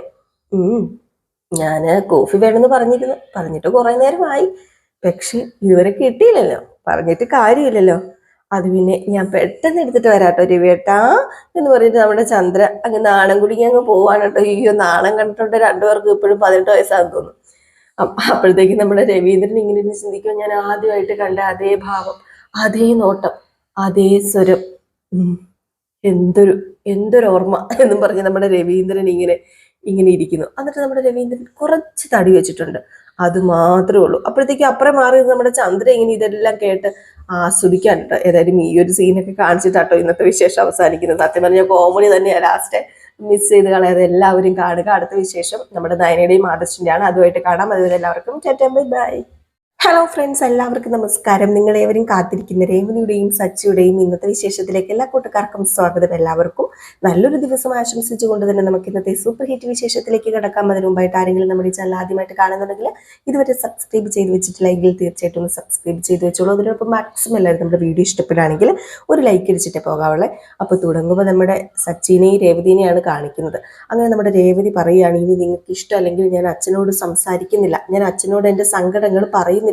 ഞാന് കോഫി വേണമെന്ന് പറഞ്ഞിട്ട് കുറെ നേരമായി, പക്ഷെ ഇതുവരെ കിട്ടിയില്ലല്ലോ. പറഞ്ഞിട്ട് കാര്യമില്ലല്ലോ. അത് പിന്നെ ഞാൻ പെട്ടെന്ന് എടുത്തിട്ട് വരാട്ടോ രവിയേട്ടാ എന്ന് പറഞ്ഞിട്ട് നമ്മുടെ ചന്ദ്ര അങ്ങ് നാണം കുടുങ്ങി അങ്ങ് പോവാണ് കേട്ടോ. അയ്യോ നാണം കണ്ടിട്ടുണ്ട് രണ്ടുപേർക്കും ഇപ്പോഴും 18 വയസ്സാന്ന് തോന്നുന്നു. അപ്പോഴത്തേക്കും നമ്മുടെ രവീന്ദ്രൻ ഇങ്ങനെ ഇരുന്ന് ചിന്തിക്കും, ഞാൻ ആദ്യമായിട്ട് കണ്ട അതേ ഭാവം, അതേ നോട്ടം, അതേ സ്വരം, എന്തൊരു ഓർമ്മ എന്നും പറഞ്ഞ് നമ്മുടെ രവീന്ദ്രൻ ഇങ്ങനെ ഇങ്ങനെ ഇരിക്കുന്നു. എന്നിട്ട് നമ്മുടെ രവീന്ദ്രൻ കുറച്ച് തടി വെച്ചിട്ടുണ്ട്, അത് മാത്രമേ ഉള്ളൂ. അപ്പോഴത്തേക്കും അപ്പുറം മാറി നമ്മുടെ ചന്ദ്ര ഇങ്ങനെ ഇതെല്ലാം കേട്ട് ആസ്വദിക്കാനുണ്ട്. ഏതായാലും ഈ ഒരു സീനൊക്കെ കാണിച്ചിട്ടാട്ടോ ഇന്നത്തെ വിശേഷം അവസാനിക്കുന്നത്. സത്യം പറഞ്ഞ കോമഡി തന്നെയാണ്. ലാസ്റ്റ് മിസ് ചെയ്ത് കളയാതെ എല്ലാവരും കാണുക. അടുത്ത വിശേഷം നമ്മുടെ നയനയുടെയും ആദർശിന്റെയാണ്. അതുമായിട്ട് കാണാം. അതുവരെ എല്ലാവർക്കും ബൈ. ഹലോ ഫ്രണ്ട്സ്, എല്ലാവർക്കും നമസ്കാരം. നിങ്ങളേവരും കാത്തിരിക്കുന്ന രേവതിയുടെയും സച്ചിയുടെയും ഇന്നത്തെ വിശേഷത്തിലേക്ക് എല്ലാ കൂട്ടുകാർക്കും സ്വാഗതം. എല്ലാവർക്കും നല്ലൊരു ദിവസം ആശംസിച്ചുകൊണ്ട് തന്നെ നമുക്ക് ഇന്നത്തെ സൂപ്പർ ഹിറ്റ് വിശേഷത്തിലേക്ക് കിടക്കാം. അതിന് മുമ്പായിട്ട് ആരെങ്കിലും നമ്മുടെ ഈ ചാനൽ ആദ്യമായിട്ട് കാണുന്നുണ്ടെങ്കിൽ ഇതുവരെ സബ്സ്ക്രൈബ് ചെയ്ത് വെച്ചിട്ടില്ലെങ്കിൽ തീർച്ചയായിട്ടും ഒന്ന് സബ്സ്ക്രൈബ് ചെയ്ത് വെച്ചോളൂ. അതിനൊപ്പം മാക്സിമം എല്ലാവരും നമ്മുടെ വീഡിയോ ഇഷ്ടപ്പെടുകയാണെങ്കിൽ ഒരു ലൈക്ക് അടിച്ചിട്ടേ പോകാവുള്ളേ. അപ്പോൾ തുടങ്ങുമ്പോൾ നമ്മുടെ സച്ചിനെയും രേവതിനെയാണ് കാണിക്കുന്നത്. അങ്ങനെ നമ്മുടെ രേവതി പറയുകയാണ്, ഇനി നിങ്ങൾക്ക് ഇഷ്ടമല്ലെങ്കിൽ ഞാൻ അച്ഛനോട് സംസാരിക്കുന്നില്ല, ഞാൻ അച്ഛനോട് എൻ്റെ സങ്കടങ്ങൾ പറയുന്നില്ല,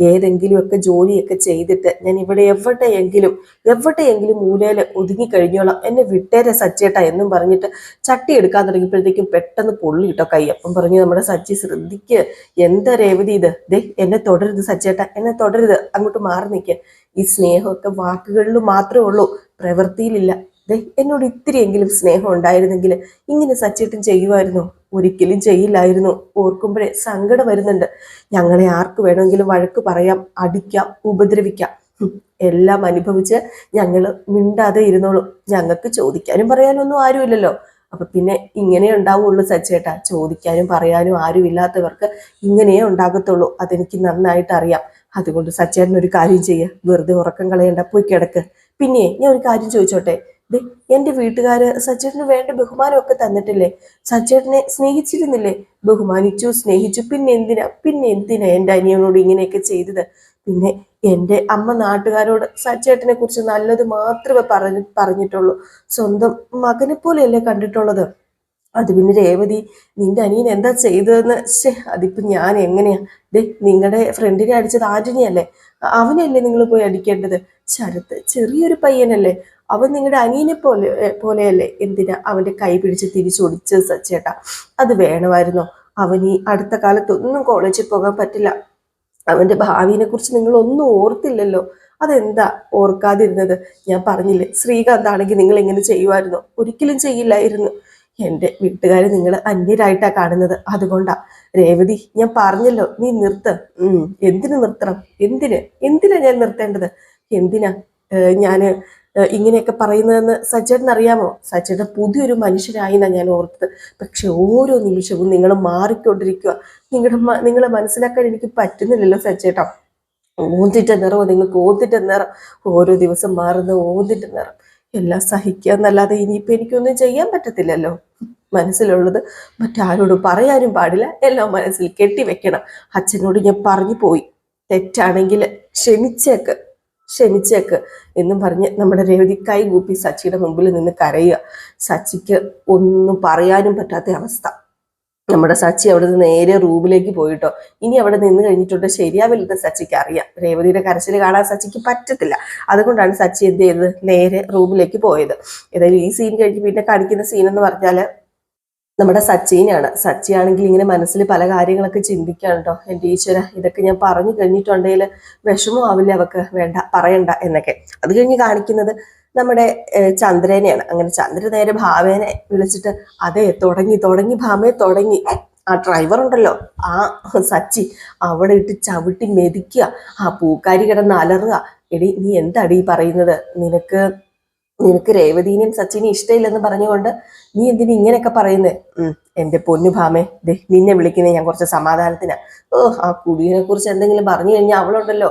ഏതെങ്കിലുമൊക്കെ ജോലിയൊക്കെ ചെയ്തിട്ട് ഞാൻ ഇവിടെ എവിടെയെങ്കിലും മൂലയിൽ ഒതുങ്ങിക്കഴിഞ്ഞോളാം, എന്നെ വിട്ടേരെ സച്ചേട്ടാ എന്നും പറഞ്ഞിട്ട് ചട്ടി എടുക്കാൻ തുടങ്ങിയപ്പോഴത്തേക്കും പെട്ടെന്ന് പൊള്ളി കിട്ടോ കൈ. അപ്പം പറഞ്ഞു നമ്മുടെ സച്ചി, ശ്രദ്ധിക്ക്, എന്താ രേവതി ഇത്, ദേ എന്നെ തുടരുത് സച്ചേട്ടാ, എന്നെ തുടരുത്, അങ്ങോട്ട് മാറി നിൽക്കുക. ഈ സ്നേഹമൊക്കെ വാക്കുകളിൽ മാത്രമേ ഉള്ളൂ, പ്രവൃത്തിയിലില്ല. എന്നോട് ഇത്തിരിയെങ്കിലും സ്നേഹം ഉണ്ടായിരുന്നെങ്കിൽ ഇങ്ങനെ സച്ചേട്ടൻ ചെയ്യുമായിരുന്നു? ഒരിക്കലും ചെയ്യില്ലായിരുന്നു. ഓർക്കുമ്പോഴേ സങ്കടം വരുന്നുണ്ട്. ഞങ്ങളെ ആർക്ക് വേണമെങ്കിലും വഴക്ക് പറയാം, അടിക്കാം, ഉപദ്രവിക്കാം, എല്ലാം അനുഭവിച്ച് ഞങ്ങൾ മിണ്ടാതെ ഇരുന്നോളൂ. ഞങ്ങൾക്ക് ചോദിക്കാനും പറയാനും ഒന്നും ആരുമില്ലല്ലോ. അപ്പൊ പിന്നെ ഇങ്ങനെ ഉണ്ടാവുള്ളൂ സച്ചേട്ടാ, ചോദിക്കാനും പറയാനും ആരും ഇല്ലാത്തവർക്ക് ഇങ്ങനെയേ ഉണ്ടാകത്തുള്ളൂ. അതെനിക്ക് നന്നായിട്ട് അറിയാം. അതുകൊണ്ട് സച്ചേട്ടൻ ഒരു കാര്യം ചെയ്യുക, വെറുതെ ഉറക്കം കളയണ്ട, പോയി കിടക്ക്. പിന്നെ ഞാൻ ഒരു കാര്യം ചോദിച്ചോട്ടെ, എന്റെ വീട്ടുകാര് സച്ചേട്ടന് വേണ്ട ബഹുമാനമൊക്കെ തന്നിട്ടില്ലേ? സച്ചേട്ടനെ സ്നേഹിച്ചിരുന്നില്ലേ? ബഹുമാനിച്ചു, സ്നേഹിച്ചു. പിന്നെ എന്തിനാ എൻ്റെ അനിയനോട് ഇങ്ങനെയൊക്കെ ചെയ്തത്? പിന്നെ എൻ്റെ അമ്മ നാട്ടുകാരോട് സച്ചേട്ടനെ കുറിച്ച് നല്ലത് മാത്രമേ പറഞ്ഞിട്ടുള്ളൂ. സ്വന്തം മകനെ പോലെയല്ലേ കണ്ടിട്ടുള്ളത്. അത് പിന്നെ രേവതി, നിന്റെ അനിയൻ എന്താ ചെയ്തതെന്ന് അതിപ്പോ ഞാൻ എങ്ങനെയാ? നിങ്ങളുടെ ഫ്രണ്ടിനെ അടിച്ചത് ആന്റണിയല്ലേ? അവനല്ലേ നിങ്ങൾ പോയി അടിക്കേണ്ടത്? ശരത്ത് ചെറിയൊരു പയ്യനല്ലേ, അവൻ നിങ്ങളുടെ അനിയനെ പോലെയല്ലേ? എന്തിനാ അവന്റെ കൈ പിടിച്ച് തിരിച്ചൊടിച്ചത് സച്ചേട്ടാ? അത് വേണമായിരുന്നോ? അവൻ ഈ അടുത്ത കാലത്തൊന്നും കോളേജിൽ പോകാൻ പറ്റില്ല. അവന്റെ ഭാവിയെ കുറിച്ച് നിങ്ങൾ ഒന്നും ഓർത്തില്ലല്ലോ. അതെന്താ ഓർക്കാതിരുന്നത്? ഞാൻ പറഞ്ഞില്ലേ, ശ്രീകാന്ത് ആണെങ്കിൽ നിങ്ങൾ എങ്ങനെ ചെയ്യുമായിരുന്നോ? ഒരിക്കലും ചെയ്യില്ലായിരുന്നു. എൻ്റെ വീട്ടുകാരെ നിങ്ങൾ അന്യരായിട്ടാ കാണുന്നത്, അതുകൊണ്ടാ. രേവതി, ഞാൻ പറഞ്ഞല്ലോ, നീ നിർത്ത്. എന്തിനു നിർത്തണം? എന്തിനാ ഞാൻ നിർത്തേണ്ടത്? എന്തിനാ ഞാന് ഇങ്ങനെയൊക്കെ പറയുന്നതെന്ന് സച്ചേട്ടൻ അറിയാമോ? സച്ചേട്ടൻ പുതിയൊരു മനുഷ്യനായിന്നാ ഞാൻ ഓർത്തത്. പക്ഷെ ഓരോ നിമിഷവും നിങ്ങൾ മാറിക്കൊണ്ടിരിക്കുക. നിങ്ങളെ മനസ്സിലാക്കാൻ എനിക്ക് പറ്റുന്നില്ലല്ലോ സച്ചേട്ടാ. ഓന്തിട്ട നിറമോ നിങ്ങൾക്ക്? ഓന്തിട്ട നിറം, ഓരോ ദിവസം മാറുന്ന ഓന്തിട്ട നിറം. എല്ലാം സഹിക്കുക എന്നല്ലാതെ ഇനിയിപ്പോൾ എനിക്കൊന്നും ചെയ്യാൻ പറ്റത്തില്ലല്ലോ. മനസ്സിലുള്ളത് മറ്റാരോടും പറയാനും പാടില്ല, എല്ലാം മനസ്സിൽ കെട്ടിവെക്കണം. അച്ഛനോട് ഞാൻ പറഞ്ഞു പോയി, തെറ്റാണെങ്കിൽ ക്ഷമിച്ചേക്ക് എന്നും പറഞ്ഞ് നമ്മുടെ രേവതി കൈകൂപ്പി സച്ചിയുടെ മുമ്പിൽ നിന്ന് കരയുക. സച്ചിക്ക് ഒന്നും പറയാനും പറ്റാത്ത അവസ്ഥ. നമ്മുടെ സച്ചി അവിടെ നിന്ന് നേരെ റൂമിലേക്ക് പോയിട്ടോ. ഇനി അവിടെ നിന്ന് കഴിഞ്ഞിട്ടുണ്ട് ശരിയാവില്ലെന്ന് സച്ചിക്ക് അറിയാം. രേവതിയുടെ കരച്ചിൽ കാണാൻ സച്ചിക്ക് പറ്റത്തില്ല. അതുകൊണ്ടാണ് സച്ചി എന്ത് ചെയ്തത്, നേരെ റൂമിലേക്ക് പോയത്. ഏതായാലും ഈ സീൻ കഴിഞ്ഞ് പിന്നെ കാണിക്കുന്ന സീൻ എന്ന് പറഞ്ഞാൽ നമ്മുടെ സച്ചിനെയാണ്. സച്ചിയാണെങ്കിൽ ഇങ്ങനെ മനസ്സിൽ പല കാര്യങ്ങളൊക്കെ ചിന്തിക്കുകയാണ് കേട്ടോ. എൻ്റെ ഈശ്വര, ഇതൊക്കെ ഞാൻ പറഞ്ഞു കഴിഞ്ഞിട്ടുണ്ടെങ്കിൽ വിഷമമാവില്ല അവക്ക്, വേണ്ട പറയണ്ട എന്നൊക്കെ. അത് കഴിഞ്ഞ് കാണിക്കുന്നത് നമ്മുടെ ചന്ദ്രനെയാണ്. അങ്ങനെ ചന്ദ്ര നേരെ ഭാവേനെ വിളിച്ചിട്ട്, അതെ തുടങ്ങി ഭാമയെ തുടങ്ങി. ആ ഡ്രൈവർ ഉണ്ടല്ലോ, ആ സച്ചി, അവിടെ ഇട്ട് ചവിട്ടി മെതിക്കുക, ആ പൂക്കാരി കിടന്ന് അലറുക. എടി നീ എന്താടി പറയുന്നത്? നിനക്ക് രേവതിനെയും സച്ചിനെയും ഇഷ്ടമില്ലെന്ന് പറഞ്ഞുകൊണ്ട് നീ എന്തിനു ഇങ്ങനെയൊക്കെ പറയുന്നത്? എൻ്റെ പൊന്നു ഭാമേ, നിന്നെ വിളിക്കുന്നത് ഞാൻ കുറച്ച് സമാധാനത്തിനാ. ആ കുടിയെ കുറിച്ച് എന്തെങ്കിലും പറഞ്ഞു കഴിഞ്ഞാൽ അവളുണ്ടല്ലോ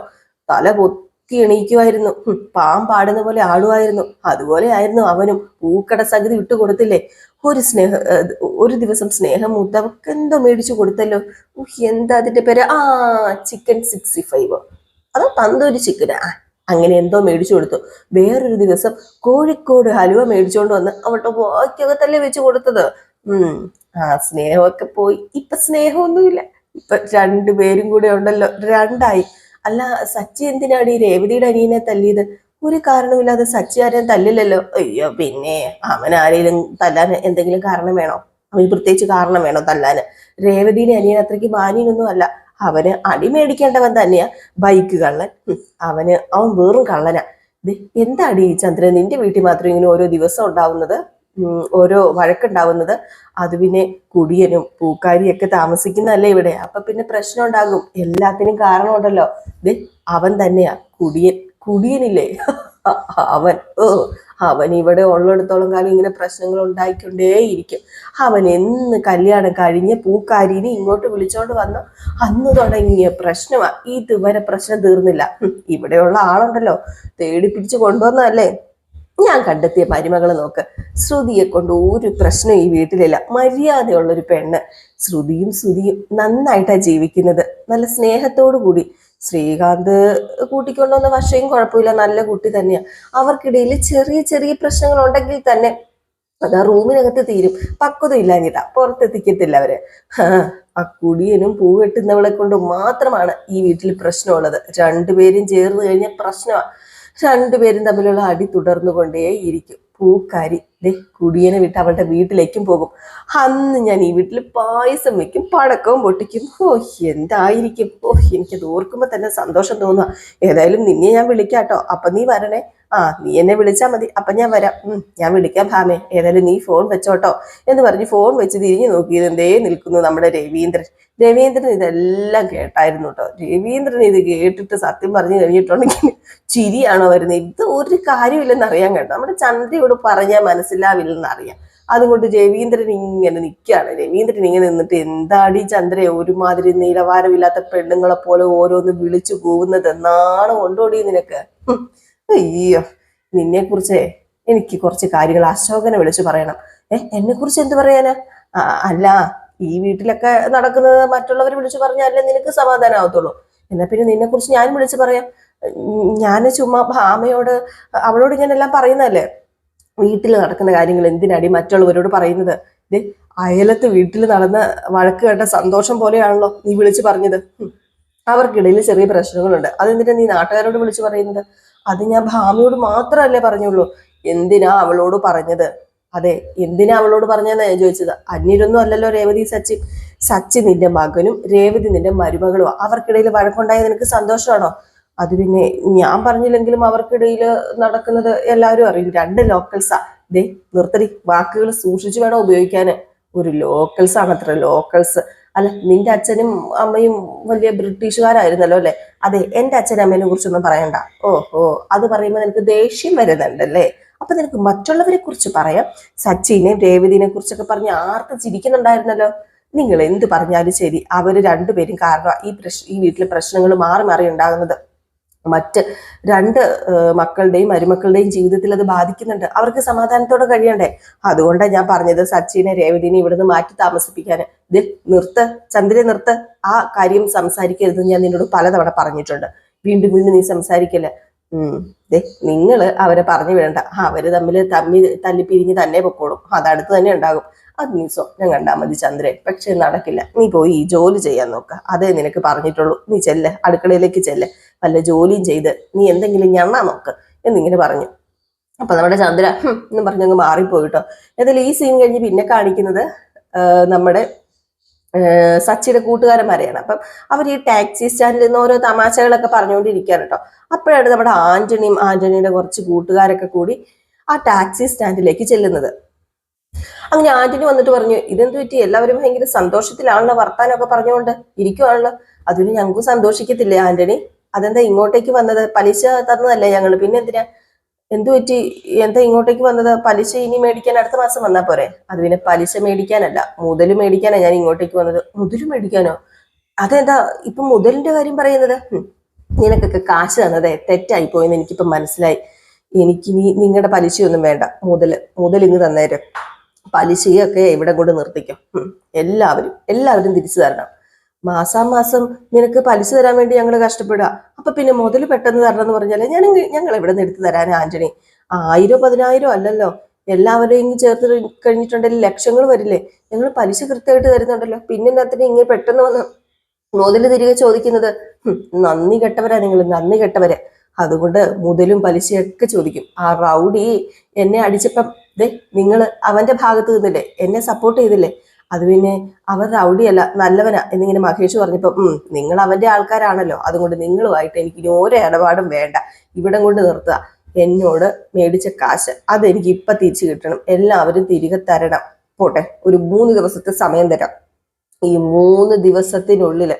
തല പൊത്തി എണീക്കുമായിരുന്നു, പാടുന്ന പോലെ ആടുമായിരുന്നു. അതുപോലെ ആയിരുന്നു അവനും. പൂക്കട സഗതി വിട്ടുകൊടുത്തില്ലേ? ഒരു ദിവസം സ്നേഹം മൂത്ത് അവർക്ക് എന്തോ മേടിച്ചു കൊടുത്തല്ലോ. എന്താ അതിന്റെ പേര്? ചിക്കൻ 65, അതോ തന്തൂരി ചിക്കനാ, അങ്ങനെ എന്തോ മേടിച്ചു കൊടുത്തു. വേറൊരു ദിവസം കോഴിക്കോട് ഹലുവ മേടിച്ചുകൊണ്ട് വന്ന് അവളുടെ വാക്കകത്തല്ലേ വെച്ച് കൊടുത്തത്. സ്നേഹമൊക്കെ പോയി. ഇപ്പൊ സ്നേഹമൊന്നുമില്ല. ഇപ്പൊ രണ്ടുപേരും കൂടെ ഉണ്ടല്ലോ, രണ്ടായി. അല്ല, സച്ചി എന്തിനാണ് ഈ രേവതിയുടെ അനിയനെ തല്ലിയത്? ഒരു കാരണമില്ലാതെ സച്ചി ആരെയും തല്ലില്ലല്ലോ. അയ്യോ, പിന്നെ അവൻ ആരെങ്കിലും തല്ലാൻ എന്തെങ്കിലും കാരണം വേണോ? അവന് പ്രത്യേകിച്ച് കാരണം വേണോ തല്ലാന്? രേവതിയുടെ അനിയൻ അത്രയ്ക്ക് മാന്യനൊന്നും അല്ല. അവന് അടി മേടിക്കേണ്ടവൻ തന്നെയാ, ബൈക്ക് കള്ളൻ. അവൻ വെറും കള്ളനാ. എന്താടി ചന്ദ്രൻ, നിന്റെ വീട്ടിൽ മാത്രം ഇങ്ങനെ ഓരോ ദിവസം ഉണ്ടാവുന്നത്? ഓരോ വഴക്കുണ്ടാവുന്നത്. അത് പിന്നെ കുടിയനും പൂക്കാരിയൊക്കെ താമസിക്കുന്നതല്ലേ ഇവിടെ, അപ്പൊ പിന്നെ പ്രശ്നം ഉണ്ടാകും. എല്ലാത്തിനും കാരണമുണ്ടല്ലോ, ഇത് അവൻ തന്നെയാ കുടിയൻ. കുടിയനില്ലേ അവൻ, അവൻ ഇവിടെ ഉള്ളിടത്തോളം കാലം ഇങ്ങനെ പ്രശ്നങ്ങൾ ഉണ്ടായിക്കൊണ്ടേയിരിക്കും. അവൻ എന്ന് കല്യാണം കഴിഞ്ഞ് പൂക്കാരിനെ ഇങ്ങോട്ട് വിളിച്ചോണ്ട് വന്നു അന്ന് തുടങ്ങിയ പ്രശ്നമാ. ഇതുവരെ പ്രശ്നം തീർന്നില്ല. ഇവിടെയുള്ള ആളുണ്ടല്ലോ, തേടി പിടിച്ച് കൊണ്ടുവന്നതല്ലേ. ഞാൻ കണ്ടെത്തിയ മരുമകള് നോക്ക്, ശ്രുതിയെ കൊണ്ട് ഒരു പ്രശ്നം ഈ വീട്ടിലില്ല. മര്യാദയുള്ളൊരു പെണ്ണ്. ശ്രുതിയും നന്നായിട്ടാ ജീവിക്കുന്നത്, നല്ല സ്നേഹത്തോടു കൂടി. ശ്രീകാന്ത് കൂട്ടിക്കൊണ്ടുവന്ന വർഷയും കുഴപ്പമില്ല, നല്ല കുട്ടി തന്നെയാ. അവർക്കിടയിൽ ചെറിയ ചെറിയ പ്രശ്നങ്ങൾ ഉണ്ടെങ്കിൽ തന്നെ അത് ആ റൂമിനകത്ത് തീരും. പക്വത ഇല്ലാഞ്ഞിട്ടാ പുറത്തെത്തിക്കത്തില്ല അവര്. ആ കുടിയനും പൂ കെട്ടുന്നവളെ കൊണ്ട് മാത്രമാണ് ഈ വീട്ടിൽ പ്രശ്നമുള്ളത്. രണ്ടുപേരും ചേർന്ന് കഴിഞ്ഞ പ്രശ്നമാണ്. രണ്ടുപേരും തമ്മിലുള്ള അടി തുടർന്നുകൊണ്ടേയിരിക്കും. പൂക്കാരി കുടിയനെ വിട്ട് അവളുടെ വീട്ടിലേക്കും പോകും. അന്ന് ഞാൻ ഈ വീട്ടിൽ പായസം വെക്കും, പടക്കവും പൊട്ടിക്കും. എന്തായിരിക്കും. എനിക്കത് ഓർക്കുമ്പോ തന്നെ സന്തോഷം തോന്നുക. ഏതായാലും നിന്നെ ഞാൻ വിളിക്കാട്ടോ, അപ്പൊ നീ വരണേ. നീ എന്നെ വിളിച്ചാൽ മതി, അപ്പൊ ഞാൻ വരാം. ഞാൻ വിളിക്കാം ഭാമേ, ഏതായാലും നീ ഫോൺ വെച്ചോട്ടോ എന്ന് പറഞ്ഞ് ഫോൺ വെച്ച് തിരിഞ്ഞു നോക്കിയത് എന്തേ നിൽക്കുന്നു നമ്മുടെ രവീന്ദ്രൻ. രവീന്ദ്രൻ ഇതെല്ലാം കേട്ടായിരുന്നു കേട്ടോ. രവീന്ദ്രൻ ഇത് കേട്ടിട്ട് സത്യം പറഞ്ഞു കഴിഞ്ഞിട്ടുണ്ടെങ്കിൽ ചിരിയാണോ വരുന്നത്. ഇത് ഒരു കാര്യമില്ലെന്ന് അറിയാൻ കേട്ടോ. നമ്മുടെ ചന്ദ്രയോട് പറഞ്ഞാൽ മനസ്സിലാവില്ലെന്ന് അറിയാം. അതുകൊണ്ട് രവീന്ദ്രൻ ഇങ്ങനെ നിൽക്കുകയാണ്. രവീന്ദ്രൻ ഇങ്ങനെ നിന്നിട്ട്, എന്താടി ചന്ദ്ര ഒരുമാതിരി നിലവാരമില്ലാത്ത പെണ്ണുങ്ങളെ പോലെ ഓരോന്ന് വിളിച്ചു പോകുന്നത്, എന്നാണ് കൊണ്ടോടി നിനക്ക്. അയ്യോ, നിന്നെ കുറിച്ച് എനിക്ക് കുറച്ച് കാര്യങ്ങൾ അശോകനെ വിളിച്ചു പറയണം. എന്നെ കുറിച്ച് എന്ത് പറയാനാ? അല്ല, ഈ വീട്ടിലൊക്കെ നടക്കുന്നത് മറ്റുള്ളവർ വിളിച്ചു പറഞ്ഞാലേ നിനക്ക് സമാധാനമാവത്തുള്ളൂ. എന്നാ പിന്നെ നിന്നെ കുറിച്ച് ഞാൻ വിളിച്ചു പറയാം. ഞാൻ ചുമ്മാ ഭാമയോട്, അവളോട് ഞാൻ എല്ലാം പറയുന്നതല്ലേ. വീട്ടിൽ നടക്കുന്ന കാര്യങ്ങൾ എന്തിനാടി മറ്റുള്ളവരോട് പറയുന്നത്? അയലത്ത് വീട്ടിൽ നടന്ന വഴക്ക് കേട്ട സന്തോഷം പോലെയാണല്ലോ നീ വിളിച്ചു പറഞ്ഞത്. അവർക്കിടയിൽ ചെറിയ പ്രശ്നങ്ങളുണ്ട്, അതെന്തിനാ നീ നാട്ടുകാരോട് വിളിച്ചു പറയുന്നത്? അത് ഞാൻ ഭാമയോട് മാത്രമല്ലേ പറഞ്ഞുള്ളൂ. എന്തിനാ അവളോട് പറഞ്ഞത്? അതെ, എന്തിനാ അവളോട് പറഞ്ഞതെന്നാ ഞാൻ ചോദിച്ചത്. അന്യരൊന്നും അല്ലല്ലോ രേവതി സച്ചിൻ. സച്ചിൻ നിന്റെ മകനും രേവതി നിന്റെ മരുമകളും. അവർക്കിടയിൽ വഴക്കുണ്ടായത് നിനക്ക് സന്തോഷമാണോ? അത് പിന്നെ ഞാൻ പറഞ്ഞില്ലെങ്കിലും അവർക്കിടയിൽ നടക്കുന്നത് എല്ലാവരും അറിയും. രണ്ട് ലോക്കൽസാ. നിർത്തടി, വാക്കുകൾ സൂക്ഷിച്ചു വേണം ഉപയോഗിക്കാന്. ഒരു ലോക്കൽസ് ആണ് അത്ര, ലോക്കൽസ്. അല്ല, നിന്റെ അച്ഛനും അമ്മയും വലിയ ബ്രിട്ടീഷുകാരായിരുന്നല്ലോ അല്ലെ? അതെ, എന്റെ അച്ഛനും അമ്മേനെ കുറിച്ചൊന്നും പറയണ്ട. അത് പറയുമ്പോൾ നിനക്ക് ദേഷ്യം വരുന്നുണ്ടല്ലേ? അപ്പൊ നിനക്ക് മറ്റുള്ളവരെ കുറിച്ച് പറയാം. സച്ചിനെയും രേവതിനെ കുറിച്ചൊക്കെ പറഞ്ഞ് ആർത്ത് ചിരിക്കുന്നുണ്ടായിരുന്നല്ലോ. നിങ്ങൾ എന്ത് പറഞ്ഞാലും ശരി, അവര് രണ്ടുപേരും കാരണം ഈ വീട്ടിലെ പ്രശ്നങ്ങൾ മാറി മാറി ഉണ്ടാകുന്നത്. മറ്റ് രണ്ട് മക്കളുടെയും മരുമക്കളുടെയും ജീവിതത്തിൽ അത് ബാധിക്കുന്നുണ്ട്. അവർക്ക് സമാധാനത്തോടെ കഴിയണ്ടേ? അതുകൊണ്ടാണ് ഞാൻ പറഞ്ഞത് സച്ചിനെ രേവതിനെ ഇവിടുന്ന് മാറ്റി താമസിപ്പിക്കാൻ. നിർത്ത് ചന്ദ്രനെ, നിർത്ത്. ആ കാര്യം സംസാരിക്കരുതെന്ന് ഞാൻ നിന്നോട് പലതവണ പറഞ്ഞിട്ടുണ്ട്. വീണ്ടും വീണ്ടും നീ സംസാരിക്കല്ലേ. നിങ്ങള് അവരെ പറഞ്ഞു വിടണ്ട. അവര് തമ്മിൽ തല്ലിപ്പിരിഞ്ഞ് തന്നെ പൊക്കോളും. അതടുത്ത് തന്നെ ഉണ്ടാകും. അത് നീ സ്വപ്നം കണ്ടാ മതി ചന്ദ്രൻ. പക്ഷെ നടക്കില്ല. നീ പോയി ജോലി ചെയ്യാൻ നോക്ക. അതേ നിനക്ക് പറഞ്ഞിട്ടുള്ളൂ. നീ ചെല്ല്, അടുക്കളയിലേക്ക് ചെല്ല്, വല്ല ജോലിയും ചെയ്ത് നീ എന്തെങ്കിലും ഞണ്ണാ നോക്ക് എന്നിങ്ങനെ പറഞ്ഞു. അപ്പൊ നമ്മുടെ ചന്ദ്ര എന്ന് പറഞ്ഞങ്ങ് മാറിപ്പോയിട്ടോ. ഏതായാലും ഈ സീൻ കഴിഞ്ഞ് പിന്നെ കാണിക്കുന്നത് നമ്മുടെ സച്ചിയുടെ കൂട്ടുകാരന്മാരെയാണ്. അപ്പം അവർ ഈ ടാക്സി സ്റ്റാൻഡിൽ നിന്ന് ഓരോ തമാശകളൊക്കെ പറഞ്ഞുകൊണ്ടിരിക്കുകയാണ് കേട്ടോ. അപ്പോഴാണ് നമ്മുടെ ആന്റണിയുടെ കുറച്ച് കൂട്ടുകാരൊക്കെ കൂടി ആ ടാക്സി സ്റ്റാൻഡിലേക്ക് ചെല്ലുന്നത്. അങ്ങനെ ആന്റണി വന്നിട്ട് പറഞ്ഞു, ഇതെന്ത് പറ്റി? എല്ലാവരും ഭയങ്കര സന്തോഷത്തിലാണല്ലോ, വർത്താനമൊക്കെ പറഞ്ഞുകൊണ്ട് ഇരിക്കുവാണല്ലോ. അതിന് ഞങ്ങൾക്ക് സന്തോഷിക്കത്തില്ലേ ആന്റണി? അതെന്താ ഇങ്ങോട്ടേക്ക് വന്നത്? പലിശ തന്നതല്ലേ ഞങ്ങള്, പിന്നെ എന്തിനാ? എന്തു പറ്റി? എന്താ ഇങ്ങോട്ടേക്ക് വന്നത്? പലിശ ഇനി മേടിക്കാൻ അടുത്ത മാസം വന്നാ പോരെ? അത് പിന്നെ പലിശ മേടിക്കാനല്ല, മുതല് മേടിക്കാനാ ഞാൻ ഇങ്ങോട്ടേക്ക് വന്നത്. മുതല് മേടിക്കാനോ? അതെന്താ ഇപ്പൊ മുതലിന്റെ കാര്യം പറയുന്നത്? നിനക്കൊക്കെ കാശ് തന്നതേ തെറ്റായി പോയെന്ന് എനിക്കിപ്പം മനസ്സിലായി. എനിക്കിനി നിങ്ങളുടെ പലിശയൊന്നും വേണ്ട. മുതൽ ഇങ്ങ് തന്നേരും. പലിശയൊക്കെ ഇവിടെ കൊണ്ട് നിർത്തിക്കും. എല്ലാവരും തിരിച്ചു തരണം. മാസാമാസം നിനക്ക് പലിശ തരാൻ വേണ്ടി ഞങ്ങൾ കഷ്ടപ്പെടുക. അപ്പൊ പിന്നെ മുതൽ പെട്ടെന്ന് തരണം എന്ന് പറഞ്ഞാലേ ഞങ്ങൾ എവിടെ നിന്ന് എടുത്ത് തരാൻ ആന്റണി? 1000 10,000 അല്ലല്ലോ, എല്ലാവരെയും ചേർത്ത് കഴിഞ്ഞിട്ടുണ്ടെങ്കിൽ ലക്ഷങ്ങൾ വരില്ലേ? ഞങ്ങൾ പലിശ കൃത്യമായിട്ട് തരുന്നുണ്ടല്ലോ. പിന്നെ എന്നാത്തിന് ഇങ്ങനെ പെട്ടെന്ന് വന്ന് മുതല് തിരികെ ചോദിക്കുന്നത്? നന്ദി കെട്ടവരാ നിങ്ങൾ, നന്ദി കെട്ടവരെ. അതുകൊണ്ട് മുതലും പലിശയൊക്കെ ചോദിക്കും. ആ റൗഡി എന്നെ അടിച്ചപ്പം നിങ്ങൾ അവന്റെ ഭാഗത്ത് നിന്നില്ലേ, എന്നെ സപ്പോർട്ട് ചെയ്തില്ലേ? അത് പിന്നെ അവൻ റൗഡിയല്ല, നല്ലവനാ എന്നിങ്ങനെ മഹേഷ് പറഞ്ഞപ്പോ നിങ്ങൾ അവന്റെ ആൾക്കാരാണല്ലോ, അതുകൊണ്ട് നിങ്ങളുമായിട്ട് എനിക്ക് ഇനി ഓരോ ഇടപാടും വേണ്ട, ഇവിടം കൊണ്ട് നിർത്തുക. എന്നോട് മേടിച്ച കാശ് അതെനിക്ക് ഇപ്പൊ തിരിച്ചു കിട്ടണം, എല്ലാവരും തിരികെ തരണം. പോട്ടെ, ഒരു 3 ദിവസത്തെ സമയം തരാം. ഈ 3 ദിവസത്തിനുള്ളിൽ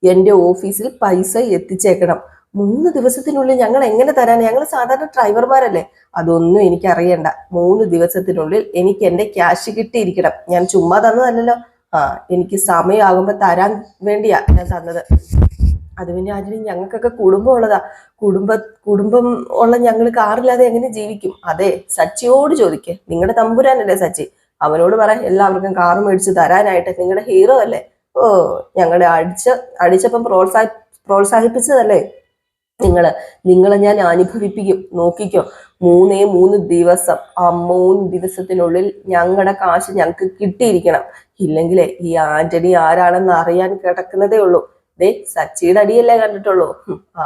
എൻ്റെ ഓഫീസിൽ പൈസ എത്തിച്ചേക്കണം. 3 ദിവസത്തിനുള്ളിൽ ഞങ്ങൾ എങ്ങനെ തരാൻ? ഞങ്ങൾ സാധാരണ ഡ്രൈവർമാരല്ലേ? അതൊന്നും എനിക്ക് അറിയണ്ട. 3 ദിവസത്തിനുള്ളിൽ എനിക്ക് എൻ്റെ ക്യാഷ് കിട്ടിയിരിക്കണം. ഞാൻ ചുമ്മാ തന്നതല്ലല്ലോ. എനിക്ക് സമയമാകുമ്പോ തരാൻ വേണ്ടിയാ ഞാൻ തന്നത്. അത് പിന്നെ ആന്റണി, ഞങ്ങൾക്കൊക്കെ കുടുംബം ഉള്ളതാ. കുടുംബം ഉള്ള ഞങ്ങൾ കാറില്ലാതെ എങ്ങനെ ജീവിക്കും? അതെ, സച്ചിയോട് ചോദിക്കേ. നിങ്ങളുടെ തമ്പുരാനല്ലേ സച്ചി, അവനോട് പറ എല്ലാവർക്കും കാറ് മേടിച്ച് തരാനായിട്ട്. നിങ്ങളുടെ ഹീറോ അല്ലേ. ഓ, ഞങ്ങളെ അടിച്ചപ്പം പ്രോത്സാഹിപ്പിച്ചതല്ലേ നിങ്ങളെ ഞാൻ അനുഭവിപ്പിക്കും, നോക്കിക്കോ. 3 ദിവസം, ആ 3 ദിവസത്തിനുള്ളിൽ ഞങ്ങളുടെ കാശ് ഞങ്ങൾക്ക് കിട്ടിയിരിക്കണം. ഇല്ലെങ്കിലേ ഈ ആന്റണി ആരാണെന്ന് അറിയാൻ കിടക്കുന്നതേ ഉള്ളൂ. സച്ചിയുടെ അടിയല്ലേ കണ്ടിട്ടുള്ളൂ.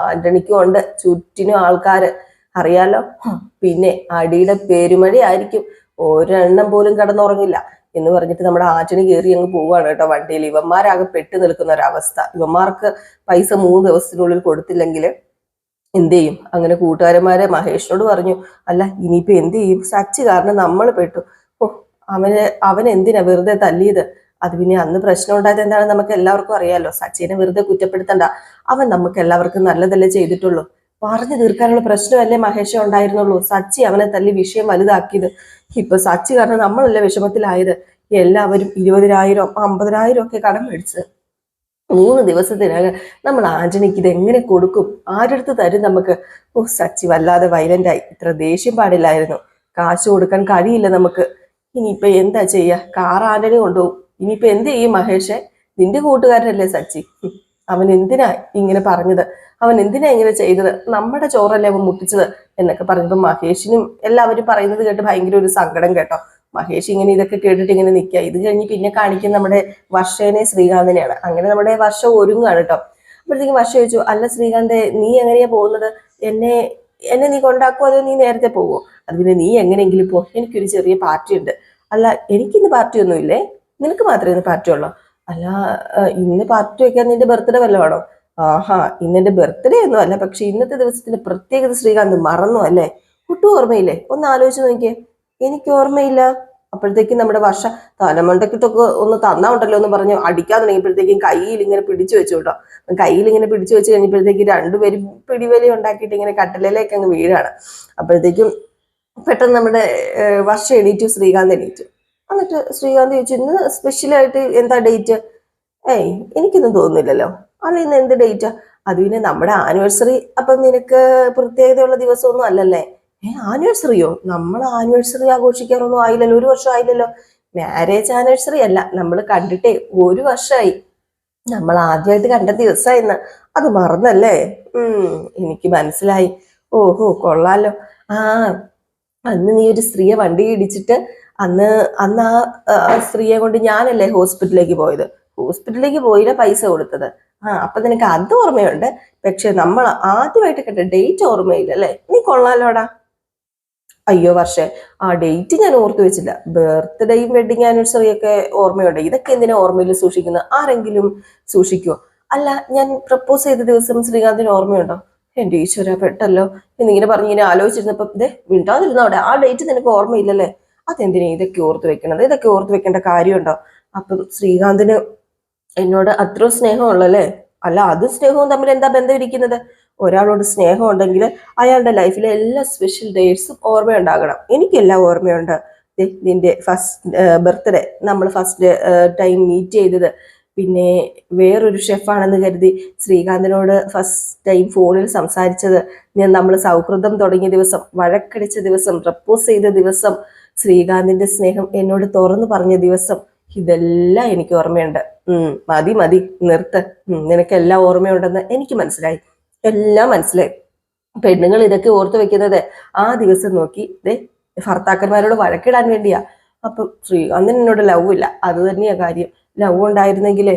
ആന്റണിക്കും ഉണ്ട് ചുറ്റിനും ആൾക്കാര്, അറിയാലോ. പിന്നെ അടിയുടെ പെരുമഴ ആയിരിക്കും, ഒരെണ്ണം പോലും കിടന്നുറങ്ങില്ല എന്ന് പറഞ്ഞിട്ട് നമ്മുടെ ആന്റണി കയറി അങ്ങ് പോവാണ് കേട്ടോ വണ്ടിയിൽ. ഇവന്മാരാകെ പെട്ടു നിൽക്കുന്ന ഒരവസ്ഥ. ഇവന്മാർക്ക് പൈസ 3 ദിവസത്തിനുള്ളിൽ കൊടുത്തില്ലെങ്കിൽ എന്ത് ചെയ്യും? അങ്ങനെ കൂട്ടുകാരന്മാരെ മഹേഷിനോട് പറഞ്ഞു, അല്ല ഇനിയിപ്പോ എന്ത് ചെയ്യും? സച്ചി കാരണം നമ്മൾ പെട്ടു. ഓ, അവൻ എന്തിനാ വെറുതെ തല്ലിയത്? അത് പിന്നെ അന്ന് പ്രശ്നം ഉണ്ടായത് എന്താണ് നമുക്ക് എല്ലാവർക്കും അറിയാലോ. സച്ചിനെ വെറുതെ കുറ്റപ്പെടുത്തണ്ട, അവൻ നമുക്ക് എല്ലാവർക്കും നല്ലതല്ലേ ചെയ്തിട്ടുള്ളൂ. പറഞ്ഞു തീർക്കാനുള്ള പ്രശ്നമല്ലേ മഹേഷ് ഉണ്ടായിരുന്നുള്ളൂ. സച്ചി അവനെ തല്ലി വിഷയം വലുതാക്കിയത്. ഇപ്പൊ സച്ചി കാരണം നമ്മളല്ലേ വിഷമത്തിലായത്. എല്ലാവരും 20,000 50,000 ഒക്കെ കടം മേടിച്ചത്. 3 ദിവസത്തിനകം നമ്മൾ ആന്റണിക്ക് ഇത് എങ്ങനെ കൊടുക്കും? ആരടുത്ത് തരും നമുക്ക്? ഓ, സച്ചി വല്ലാതെ വയലന്റായി. ഇത്ര ദേഷ്യം പാടില്ലായിരുന്നു. കാശ് കൊടുക്കാൻ കഴിയില്ല നമുക്ക്. ഇനിയിപ്പൊ എന്താ ചെയ്യാ? കാർ ആന്റണി കൊണ്ടുപോകും. ഇനിയിപ്പൊ എന്ത് ചെയ്യും മഹേഷെ? നിന്റെ കൂട്ടുകാരനല്ലേ സച്ചി. അവൻ എന്തിനാ ഇങ്ങനെ പറഞ്ഞത്? അവൻ എന്തിനാ ഇങ്ങനെ ചെയ്തത്? നമ്മുടെ ചോറല്ലേ അവൻ മുട്ടിച്ചത് എന്നൊക്കെ പറഞ്ഞപ്പോ മഹേഷിനും എല്ലാവരും പറയുന്നത് കേട്ട് ഭയങ്കര ഒരു സങ്കടം കേട്ടോ. മഹേഷ് ഇങ്ങനെ ഇതൊക്കെ കേട്ടിട്ട് ഇങ്ങനെ നിൽക്കുക. ഇത് കഴിഞ്ഞ് പിന്നെ കാണിക്കുന്ന നമ്മുടെ വർഷേനെ ശ്രീകാന്തിനെയാണ്. അങ്ങനെ നമ്മുടെ വർഷ ഒരുങ്ങാണ് കേട്ടോ. അപ്പോഴത്തേക്കും വർഷ ചോദിച്ചു, അല്ല ശ്രീകാന്തെ, നീ എങ്ങനെയാ പോകുന്നത്? എന്നെ നീ കൊണ്ടാക്കുമോ അതോ നീ നേരത്തെ പോകുമോ? അത് പിന്നെ നീ എങ്ങനെയെങ്കിലും പോ, എനിക്കൊരു ചെറിയ പാർട്ടി ഉണ്ട്. അല്ല, എനിക്കിന്ന് പാർട്ടി ഒന്നുമില്ലേ? നിനക്ക് മാത്രമേ ഇന്ന് പാർട്ടി ഉള്ളോ? അല്ല, ഇന്ന് പാർട്ടി വയ്ക്കാൻ നിന്റെ ബർത്ത്ഡേ വല്ലതാണോ? ആഹാ, ഇന്നെന്റെ ബർത്ത്ഡേ ഒന്നും അല്ല, പക്ഷെ ഇന്നത്തെ ദിവസത്തിന്റെ പ്രത്യേകത ശ്രീകാന്ത് മറന്നു അല്ലേ? ഒട്ടും ഓർമ്മയില്ലേ? ഒന്ന് ആലോചിച്ച് നോക്കിയേ. എനിക്ക് ഓർമ്മയില്ല. അപ്പോഴത്തേക്കും നമ്മുടെ വർഷ തലമണ്ടക്കിട്ടൊക്കെ ഒന്ന് തന്നാണ്ടല്ലോ എന്ന് പറഞ്ഞു അടിക്കാൻ തുടങ്ങിയപ്പോഴത്തേക്കും കയ്യിൽ ഇങ്ങനെ പിടിച്ചു വെച്ചു കേട്ടോ. കയ്യിൽ ഇങ്ങനെ പിടിച്ചു വെച്ച് കഴിഞ്ഞപ്പോഴത്തേക്കും രണ്ടുപേരും പിടിവലി ഉണ്ടാക്കിയിട്ട് ഇങ്ങനെ കട്ടിലേക്ക് അങ്ങ് വീഴാണ്. അപ്പോഴത്തേക്കും പെട്ടെന്ന് നമ്മുടെ വർഷ എണീറ്റു, ശ്രീകാന്ത് എണീറ്റു. എന്നിട്ട് ശ്രീകാന്ത് ചോദിച്ചു, ഇന്ന് സ്പെഷ്യലായിട്ട് എന്താ ഡേറ്റ്? ഏയ്, എനിക്കൊന്നും തോന്നുന്നില്ലല്ലോ. അല്ല, ഇന്ന് എന്ത് ഡേറ്റാ? അത് പിന്നെ നമ്മുടെ ആനിവേഴ്സറി. അപ്പൊ നിനക്ക് പ്രത്യേകതയുള്ള ദിവസമൊന്നും അല്ലല്ലേ? ആനിവേഴ്സറിയോ? നമ്മൾ ആനിവേഴ്സറി ആഘോഷിക്കാറൊന്നും ആയില്ലല്ലോ, 1 വർഷം ആയില്ലല്ലോ. മാരേജ് ആനിവേഴ്സറി അല്ല, നമ്മൾ കണ്ടിട്ടേ 1 വർഷമായി. നമ്മൾ ആദ്യമായിട്ട് കണ്ട ദിവസമായിന്ന്. അത് മറന്നല്ലേ? എനിക്ക് മനസ്സിലായി. ഓഹോ, കൊള്ളാലോ. ആ, അന്ന് നീ ഒരു സ്ത്രീയെ വണ്ടി ഇടിച്ചിട്ട് അന്ന് അന്ന് ആ സ്ത്രീയെ കൊണ്ട് ഞാനല്ലേ ഹോസ്പിറ്റലിലേക്ക് പോയത്. ഹോസ്പിറ്റലിലേക്ക് പോയില്ല, പൈസ കൊടുത്തത്. അപ്പൊ നിനക്ക് അത് ഓർമ്മയുണ്ട്. പക്ഷെ നമ്മൾ ആദ്യമായിട്ട് കണ്ട ഡേറ്റ് ഓർമ്മയില്ല അല്ലേ? നീ കൊള്ളാലോടാ. അയ്യോ വർഷേ, ആ ഡേറ്റ് ഞാൻ ഓർത്തു വെച്ചില്ല. ബർത്ത്ഡേയും വെഡിങ് ആനിവേഴ്സറി ഒക്കെ ഓർമ്മയുണ്ട്. ഇതൊക്കെ എന്തിനാ ഓർമ്മയിൽ സൂക്ഷിക്കുന്നത്? ആരെങ്കിലും സൂക്ഷിക്കുവോ? അല്ല, ഞാൻ പ്രപ്പോസ് ചെയ്ത ദിവസം ശ്രീകാന്തിന് ഓർമ്മയുണ്ടോ? എന്റെ ഈശ്വര, പെട്ടല്ലോ എന്നിങ്ങനെ പറഞ്ഞ് ഇങ്ങനെ ആലോചിച്ചിരുന്നപ്പോ മിണ്ടാതിരുന്നവിടെ. ആ ഡേറ്റ് നിനക്ക് ഓർമ്മയില്ലല്ലേ? അതെന്തിനാ ഇതൊക്കെ ഓർത്ത് വെക്കണത്? ഇതൊക്കെ ഓർത്ത് വെക്കേണ്ട കാര്യമുണ്ടോ? അപ്പം ശ്രീകാന്തിന് എന്നോട് അത്ര സ്നേഹമുള്ളല്ലേ? അല്ല, അത് സ്നേഹവും തമ്മിൽ എന്താ ബന്ധം ഇരിക്കുന്നത്? ഒരാളോട് സ്നേഹം ഉണ്ടെങ്കിൽ അയാളുടെ ലൈഫിലെ എല്ലാ സ്പെഷ്യൽ ഡേറ്റ്സും ഓർമ്മയുണ്ടാകണം. എനിക്കെല്ലാം ഓർമ്മയുണ്ട്. നിന്റെ ഫസ്റ്റ് ബർത്ത്ഡേ, നമ്മൾ ഫസ്റ്റ് ടൈം മീറ്റ് ചെയ്തത്, പിന്നെ വേറൊരു ഷെഫാണെന്ന് കരുതി ശ്രീകാന്തിനോട് ഫസ്റ്റ് ടൈം ഫോണിൽ സംസാരിച്ചത്, നമ്മൾ സൗഹൃദം തുടങ്ങിയ ദിവസം, വഴക്കടിച്ച ദിവസം, പ്രപ്പോസ് ചെയ്ത ദിവസം, ശ്രീകാന്തിന്റെ സ്നേഹം എന്നോട് തുറന്നു പറഞ്ഞ ദിവസം, ഇതെല്ലാം എനിക്ക് ഓർമ്മയുണ്ട്. മതി മതി, നിർത്ത്. നിനക്കെല്ലാം ഓർമ്മയുണ്ടെന്ന് എനിക്ക് മനസ്സിലായി, എല്ലാം മനസ്സിലായി. പെണ്ണുങ്ങൾ ഇതൊക്കെ ഓർത്തു വെക്കുന്നത് ആ ദിവസം നോക്കി ഭർത്താക്കന്മാരോട് വഴക്കിടാൻ വേണ്ടിയാ. അപ്പം ശ്രീകാന്തിന് എന്നോട് ലവ് ഇല്ല, അത് തന്നെയാ കാര്യം. ലവ് ഉണ്ടായിരുന്നെങ്കിലേ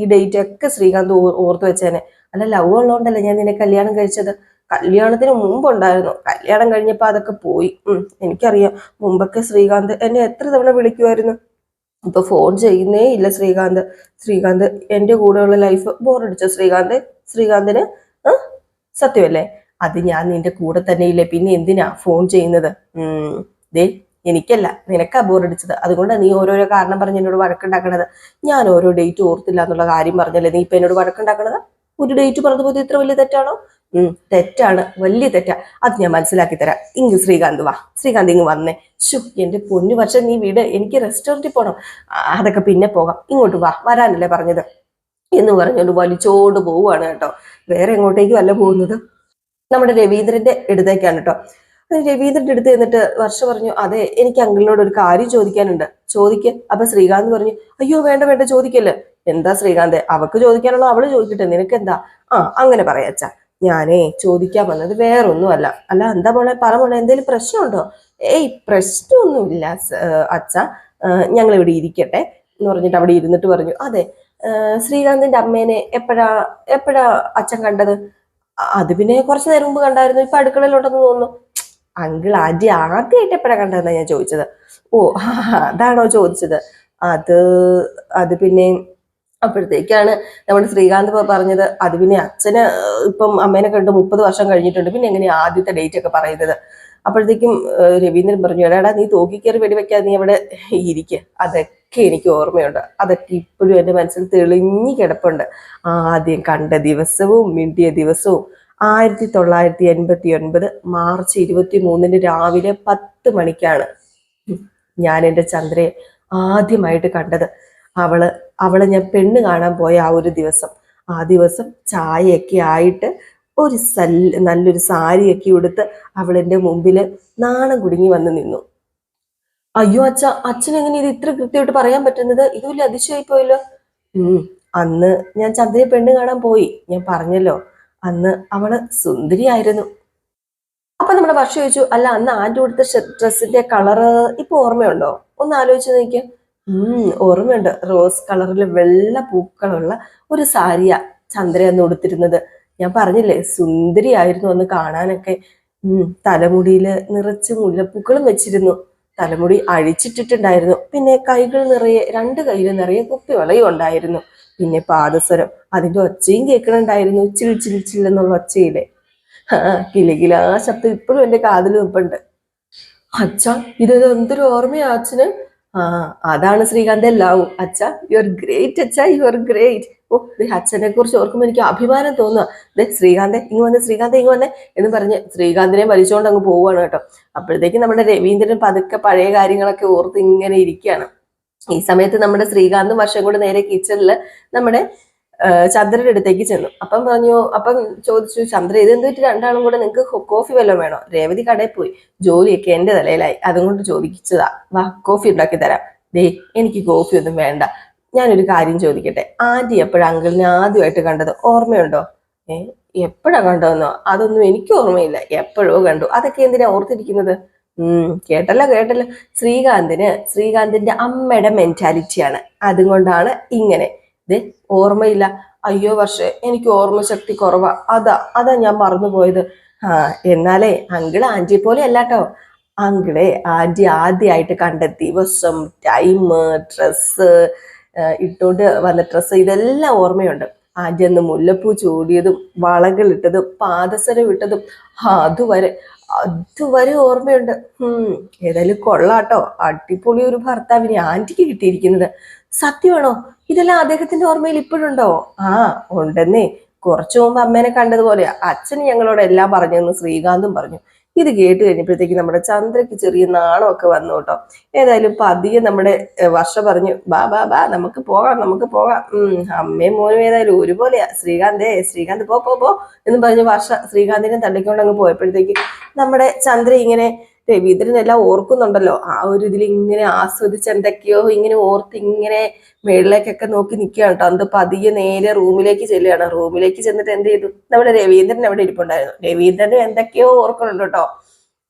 ഈ ഡേറ്റ് ഒക്കെ ശ്രീകാന്ത് ഓർത്തു വെച്ചേനെ. അല്ല, ലവ് ഉള്ളതുകൊണ്ടല്ലേ ഞാൻ നിന്നെ കല്യാണം കഴിച്ചത്. കല്യാണത്തിന് മുമ്പുണ്ടായിരുന്നു, കല്യാണം കഴിഞ്ഞപ്പോ അതൊക്കെ പോയി. എനിക്കറിയാം. മുമ്പൊക്കെ ശ്രീകാന്ത് എന്നെ എത്ര തവണ വിളിക്കുമായിരുന്നു. ഇപ്പൊ ഫോൺ ചെയ്യുന്നേ ഇല്ല ശ്രീകാന്ത് എന്റെ കൂടെയുള്ള ലൈഫ് ബോറടിച്ചോ ശ്രീകാന്തിന്? സത്യമല്ലേ? അത് ഞാൻ നിന്റെ കൂടെ തന്നെ ഇല്ലേ, പിന്നെ എന്തിനാ ഫോൺ ചെയ്യുന്നത്? ദേ എനിക്കല്ല, നിനക്കാ ബോറടിച്ചത്. അതുകൊണ്ടാണ് നീ ഓരോരോ കാരണം പറഞ്ഞ് എന്നോട് വഴക്കുണ്ടാക്കണത്. ഞാൻ ഓരോ ഡേറ്റ് ഓർത്തില്ല എന്നുള്ള കാര്യം പറഞ്ഞല്ലേ നീ ഇപ്പൊ എന്നോട് വഴക്കുണ്ടാക്കണത്? ഒരു ഡേറ്റ് പറഞ്ഞു പോയത് ഇത്ര വലിയ തെറ്റാണോ? തെറ്റാണ്, വലിയ തെറ്റാ. അത് ഞാൻ മനസ്സിലാക്കി തരാം. ഇങ്ങ് ശ്രീകാന്ത് വാ, ശ്രീകാന്ത് ഇങ്ങ് വന്നേ. ശു, എന്റെ പൊന്നു വർഷം നീ വീട്, എനിക്ക് റെസ്റ്റോറന്റിൽ പോകണം. അതൊക്കെ പിന്നെ പോകാം, ഇങ്ങോട്ട് വാ, വരാനല്ലേ പറഞ്ഞത് എന്ന് പറഞ്ഞോണ്ട് വലിച്ചോണ്ട് പോവുകയാണ് കേട്ടോ. വേറെ എങ്ങോട്ടേക്കും അല്ല പോകുന്നത്, നമ്മുടെ രവീന്ദ്രന്റെ അടുത്തേക്കാണ് കേട്ടോ. രവീന്ദ്രന്റെ അടുത്ത് എന്നിട്ട് വർഷ പറഞ്ഞു, അതെ എനിക്ക് അങ്കിളിനോട് ഒരു കാര്യം ചോദിക്കാനുണ്ട്. ചോദിക്ക. അപ്പൊ ശ്രീകാന്ത് പറഞ്ഞു, അയ്യോ വേണ്ട വേണ്ട ചോദിക്കല്ലേ. എന്താ ശ്രീകാന്ത്, അവക്ക് ചോദിക്കാനുള്ള അവള് ചോദിക്കട്ടെ, നിനക്ക് എന്താ? അങ്ങനെ പറയാച്ചാ, ഞാനേ ചോദിക്കാൻ വന്നത് വേറൊന്നും അല്ല. അല്ല എന്താ മോളെ, പറ മോളെ, എന്തെങ്കിലും പ്രശ്നമുണ്ടോ? ഏയ് പ്രശ്നമൊന്നുമില്ല അച്ഛ, ഞങ്ങൾ ഇവിടെ ഇരിക്കട്ടെ എന്ന് പറഞ്ഞിട്ട് അവിടെ ഇരുന്നിട്ട് പറഞ്ഞു, അതെ ശ്രീകാന്തിന്റെ അമ്മേനെ എപ്പോഴാ എപ്പോഴാ അച്ഛൻ കണ്ടത്? അത് പിന്നെ കുറച്ചു നേരം മുമ്പ് കണ്ടായിരുന്നു, ഇപ്പൊ അടുക്കളയിലുണ്ടെന്ന് തോന്നുന്നു. അങ്കിൾ ആദ്യമായിട്ട് എപ്പോഴാ കണ്ടതെന്നാ ഞാൻ ചോദിച്ചത്. ഓ അതാണോ ചോദിച്ചത്? അത് അത് പിന്നെ അപ്പോഴത്തേക്കാണ് നമ്മുടെ ശ്രീകാന്ത് പറഞ്ഞത്, അത് പിന്നെ അച്ഛന് ഇപ്പം അമ്മേനെ കണ്ട് 30 വർഷം കഴിഞ്ഞിട്ടുണ്ട്, പിന്നെ എങ്ങനെയാ ആദ്യത്തെ ഡേറ്റ് ഒക്കെ പറയുന്നത്? അപ്പോഴത്തേക്കും രവീന്ദ്രൻ പറഞ്ഞു, എടാ നീ തോക്കിക്കയറി വെടിവെക്കാതെ നീ അവിടെ ഇരിക്കുക. അതൊക്കെ എനിക്ക് ഓർമ്മയുണ്ട്, അതൊക്കെ ഇപ്പോഴും എൻ്റെ മനസ്സിൽ തെളിഞ്ഞു കിടപ്പുണ്ട്. ആദ്യം കണ്ട ദിവസവും മിണ്ടിയ ദിവസവും 1989 മാർച്ച് 23 രാവിലെ 10 മണിക്കാണ് ഞാൻ എൻ്റെ ചന്ദ്രയെ ആദ്യമായിട്ട് കണ്ടത്. അവളെ ഞാൻ പെണ്ണ് കാണാൻ പോയ ആ ഒരു ദിവസം. ആ ദിവസം ചായയൊക്കെ ആയിട്ട് നല്ലൊരു സാരിയൊക്കെ ഉടുത്ത് അവളെന്റെ മുമ്പിൽ നാണം കുടുങ്ങി വന്ന് നിന്നു. അയ്യോ അച്ഛൻ എങ്ങനെ ഇത് ഇത്ര കൃത്യമായിട്ട് പറയാൻ പറ്റുന്നത്? ഇത് വലിയ അതിശയായി പോയല്ലോ. അന്ന് ഞാൻ ചന്ദ്രയെ പെണ്ണ് കാണാൻ പോയി, ഞാൻ പറഞ്ഞല്ലോ. അന്ന് അവള് സുന്ദരിയായിരുന്നു. അപ്പൊ നമ്മുടെ വർഷം ചോദിച്ചു, അല്ല അന്ന് ആന്റി കൊടുത്ത ഡ്രസ്സിന്റെ കളറ് ഇപ്പൊ ഓർമ്മയുണ്ടോ? ഒന്ന് ആലോചിച്ച് നോക്കിയ. ഓർമ്മയുണ്ട്. റോസ് കളറിൽ വെള്ള പൂക്കളുള്ള ഒരു സാരിയാ ചന്ദ്ര അന്ന് ഉടുത്തിരുന്നത്. ഞാൻ പറഞ്ഞില്ലേ സുന്ദരിയായിരുന്നു അന്ന് കാണാനൊക്കെ. തലമുടിയില് നിറച്ച് മുല്ലപ്പൂക്കളും വെച്ചിരുന്നു. തലമുടി അഴിച്ചിട്ടിട്ടുണ്ടായിരുന്നു. പിന്നെ രണ്ട് കൈകൾ നിറയെ കുപ്പിവളയും ഉണ്ടായിരുന്നു. പിന്നെ പാദസരം, അതിന്റെ ഒച്ചയും കേൾക്കണുണ്ടായിരുന്നു, ചിൽ ചിൽ ചിൽ എന്നുള്ള ഒച്ചയിലെ. കിലുകിലാ ശബ്ദം ഇപ്പോഴും എന്റെ കാതിൽ നിൽപ്പുണ്ട്. അച്ഛ ഇത് എന്തൊരു ഓർമ്മയാ അച്ഛന്. അതാണ് ശ്രീകാന്ത് എല്ലാവും. അച്ഛ യു ആർ ഗ്രേറ്റ്, അച്ഛ യു ആർ ഗ്രേറ്റ്. ഓ അച്ഛനെ കുറിച്ച് ഓർക്കുമ്പോൾ എനിക്ക് അഭിമാനം തോന്നുക. ശ്രീകാന്തെ ഇങ്ങ് വന്നേ, ശ്രീകാന്തെ ഇങ്ങ് വന്നേ എന്ന് പറഞ്ഞ് ശ്രീകാന്തിനെ വലിച്ചുകൊണ്ട് അങ്ങ് പോവുകയാണ് കേട്ടോ. അപ്പോഴത്തേക്കും നമ്മുടെ രവീന്ദ്രൻ പതുക്കെ പഴയ കാര്യങ്ങളൊക്കെ ഓർത്ത് ഇങ്ങനെ ഇരിക്കുകയാണ്. ഈ സമയത്ത് നമ്മുടെ ശ്രീകാന്തും വർഷം കൂടെ നേരെ കിച്ചണില് നമ്മുടെ ചന്ദ്രന്റെ അടുത്തേക്ക് ചെന്നു. അപ്പം ചോദിച്ചു, ചന്ദ്ര ഇത് എന്ത് പറ്റി രണ്ടാളും കൂടെ, നിങ്ങൾക്ക് കോഫി വല്ലതും വേണോ? രേവതി കടയിൽ പോയി, ജോലിയൊക്കെ എന്റെ തലയിലായി, അതുകൊണ്ട് ചോദിച്ചതാ. വാ കോഫി ഉണ്ടാക്കി തരാം. എനിക്ക് കോഫി ഒന്നും വേണ്ട. ഞാനൊരു കാര്യം ചോദിക്കട്ടെ, ആന്റി എപ്പോഴാ അങ്കിളിനെ ആദ്യമായിട്ട് കണ്ടത്? ഓർമ്മയുണ്ടോ? എപ്പോഴാ കണ്ടതെന്നോ? അതൊന്നും എനിക്ക് ഓർമ്മയില്ല, എപ്പോഴോ കണ്ടു. അതൊക്കെ എന്തിനാ ഓർത്തിരിക്കുന്നത്? കേട്ടല്ലോ ശ്രീകാന്തിന്റെ അമ്മയുടെ മെന്റാലിറ്റിയാണ്, അതുകൊണ്ടാണ് ഇങ്ങനെ. ഓർമ്മയില്ല. അയ്യോ വർഷേ, എനിക്ക് ഓർമ്മശക്തി കുറവാ, അതാ ഞാൻ മറന്നുപോയത്. എന്നാലേ അങ്കിള് ആന്റിയെ പോലെ അല്ലാട്ടോ. അങ്കിളെ ആന്റി ആദ്യമായിട്ട് കണ്ട ദിവസം, ടൈം, ഡ്രസ്സ്, ഇട്ടോണ്ട് വന്ന ഡ്രസ്സ്, ഇതെല്ലാം ഓർമ്മയുണ്ട്. ആന്റി അന്ന് മുല്ലപ്പൂ ചൂടിയതും വളകൾ ഇട്ടതും പാദസരം ഇട്ടതും അതുവരെ ഓർമ്മയുണ്ട്. ഏതായാലും കൊള്ളാട്ടോ, അടിപൊളി ഒരു ഭർത്താവിനെ ആന്റിക്ക് കിട്ടിയിരിക്കുന്നത്. സത്യമാണോ? ഇതെല്ലാം അദ്ദേഹത്തിന്റെ ഓർമ്മയിൽ ഇപ്പോഴുണ്ടോ? ഉണ്ടെന്നേ. കുറച്ചു മുമ്പ് അമ്മേനെ കണ്ടതുപോലെയാ അച്ഛന് ഞങ്ങളോട് എല്ലാം പറഞ്ഞെന്ന് ശ്രീകാന്തും പറഞ്ഞു. ഇത് കേട്ട് കഴിഞ്ഞപ്പോഴത്തേക്ക് നമ്മുടെ ചന്ദ്രയ്ക്ക് ചെറിയ നാണമൊക്കെ വന്നു കേട്ടോ. ഏതായാലും പതിയെ നമ്മുടെ വർഷ പറഞ്ഞു, ബാ നമുക്ക് പോകാം. അമ്മയും മോനും ഏതായാലും ഒരുപോലെയാ. ശ്രീകാന്ത് പോ എന്ന് പറഞ്ഞ് വർഷ ശ്രീകാന്തിനെ തള്ളിക്കൊണ്ട് അങ്ങ് പോയപ്പോഴത്തേക്ക് നമ്മുടെ ചന്ദ്ര ഇങ്ങനെ രവീന്ദ്രനെല്ലാം ഓർക്കുന്നുണ്ടല്ലോ. ആ ഒരു ഇതിൽ ഇങ്ങനെ ആസ്വദിച്ച് എന്തൊക്കെയോ ഇങ്ങനെ ഓർത്ത് ഇങ്ങനെ മേളിലേക്കൊക്കെ നോക്കി നിൽക്കുകയാണ് കേട്ടോ. അത് പതിയെ നേരെ റൂമിലേക്ക് ചെല്ലുകയാണ്. റൂമിലേക്ക് ചെന്നിട്ട് എന്ത് ചെയ്തു, നമ്മുടെ രവീന്ദ്രൻ അവിടെ ഇരിപ്പുണ്ടായിരുന്നു. രവീന്ദ്രനും എന്തൊക്കെയോ ഓർക്കുന്നുണ്ട് കേട്ടോ.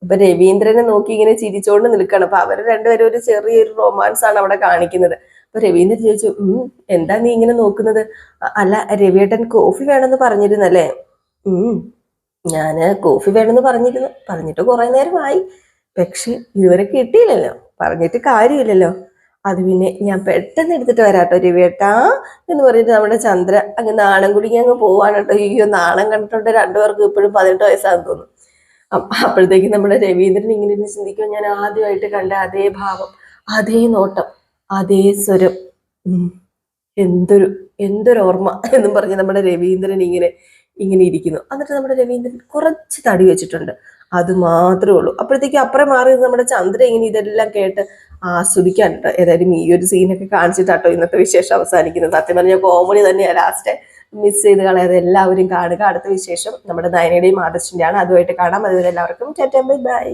അപ്പൊ രവീന്ദ്രനെ നോക്കി ഇങ്ങനെ ചിരിച്ചോണ്ട് നിൽക്കണം. അപ്പൊ അവർ രണ്ടുപേരും ഒരു ചെറിയൊരു റൊമാൻസ് ആണ് അവിടെ കാണിക്കുന്നത്. അപ്പൊ രവീന്ദ്രൻ ചോദിച്ചു, എന്താ നീ ഇങ്ങനെ നോക്കുന്നത്? അല്ല രവിയേട്ടൻ കോഫി വേണമെന്ന് പറഞ്ഞിരുന്നല്ലേ? ഞാന് കോഫി വേണമെന്ന് പറഞ്ഞിട്ട് കുറെ നേരമായി, പക്ഷെ ഇതുവരെ കിട്ടിയില്ലല്ലോ. പറഞ്ഞിട്ട് കാര്യമില്ലല്ലോ. അത് പിന്നെ ഞാൻ പെട്ടെന്ന് എടുത്തിട്ട് വരാട്ടോ രവിയേട്ടാ എന്ന് പറഞ്ഞിട്ട് നമ്മുടെ ചന്ദ്ര അങ്ങ് നാണം കുടുങ്ങി അങ്ങ് പോവാണ് കേട്ടോ. അയ്യോ, നാണം കണ്ടിട്ടുണ്ട് രണ്ടുപേർക്കും ഇപ്പോഴും 18 വയസ്സാന്ന് തോന്നുന്നു. അപ്പോഴത്തേക്കും നമ്മുടെ രവീന്ദ്രൻ ഇങ്ങനെ ഇരുന്ന് ചിന്തിക്കും, ഞാൻ ആദ്യമായിട്ട് കണ്ട അതേ ഭാവം, അതേ നോട്ടം, അതേ സ്വരം, എന്തൊരു എന്തൊരു ഓർമ്മ എന്നും പറഞ്ഞ് നമ്മുടെ രവീന്ദ്രൻ ഇങ്ങനെ ഇങ്ങനെ ഇരിക്കുന്നു. എന്നിട്ട് നമ്മുടെ രവീന്ദ്രൻ കുറച്ച് തടി വെച്ചിട്ടുണ്ട്, അത് മാത്രമേ ഉള്ളൂ. അപ്പോഴത്തേക്കും അപ്പുറം മാറി നമ്മുടെ ചന്ദ്ര ഇങ്ങനെ ഇതെല്ലാം കേട്ട് ആസ്വദിക്കാൻ കേട്ടോ. ഏതായാലും ഈ ഒരു സീനൊക്കെ കാണിച്ചിട്ടാട്ടോ ഇന്നത്തെ വിശേഷം അവസാനിക്കുന്നത്. സത്യം പറഞ്ഞാൽ കോമഡി തന്നെയാണ്. ലാസ്റ്റ് മിസ് ചെയ്ത് കളയാതെ എല്ലാവരും കാണുക. അടുത്ത വിശേഷം നമ്മുടെ നയനയുടെയും ആദർശിന്റെയാണ്. അതുമായിട്ട് കാണാം. അതുവരെ എല്ലാവർക്കും ടാറ്റാ ബൈ ബൈ.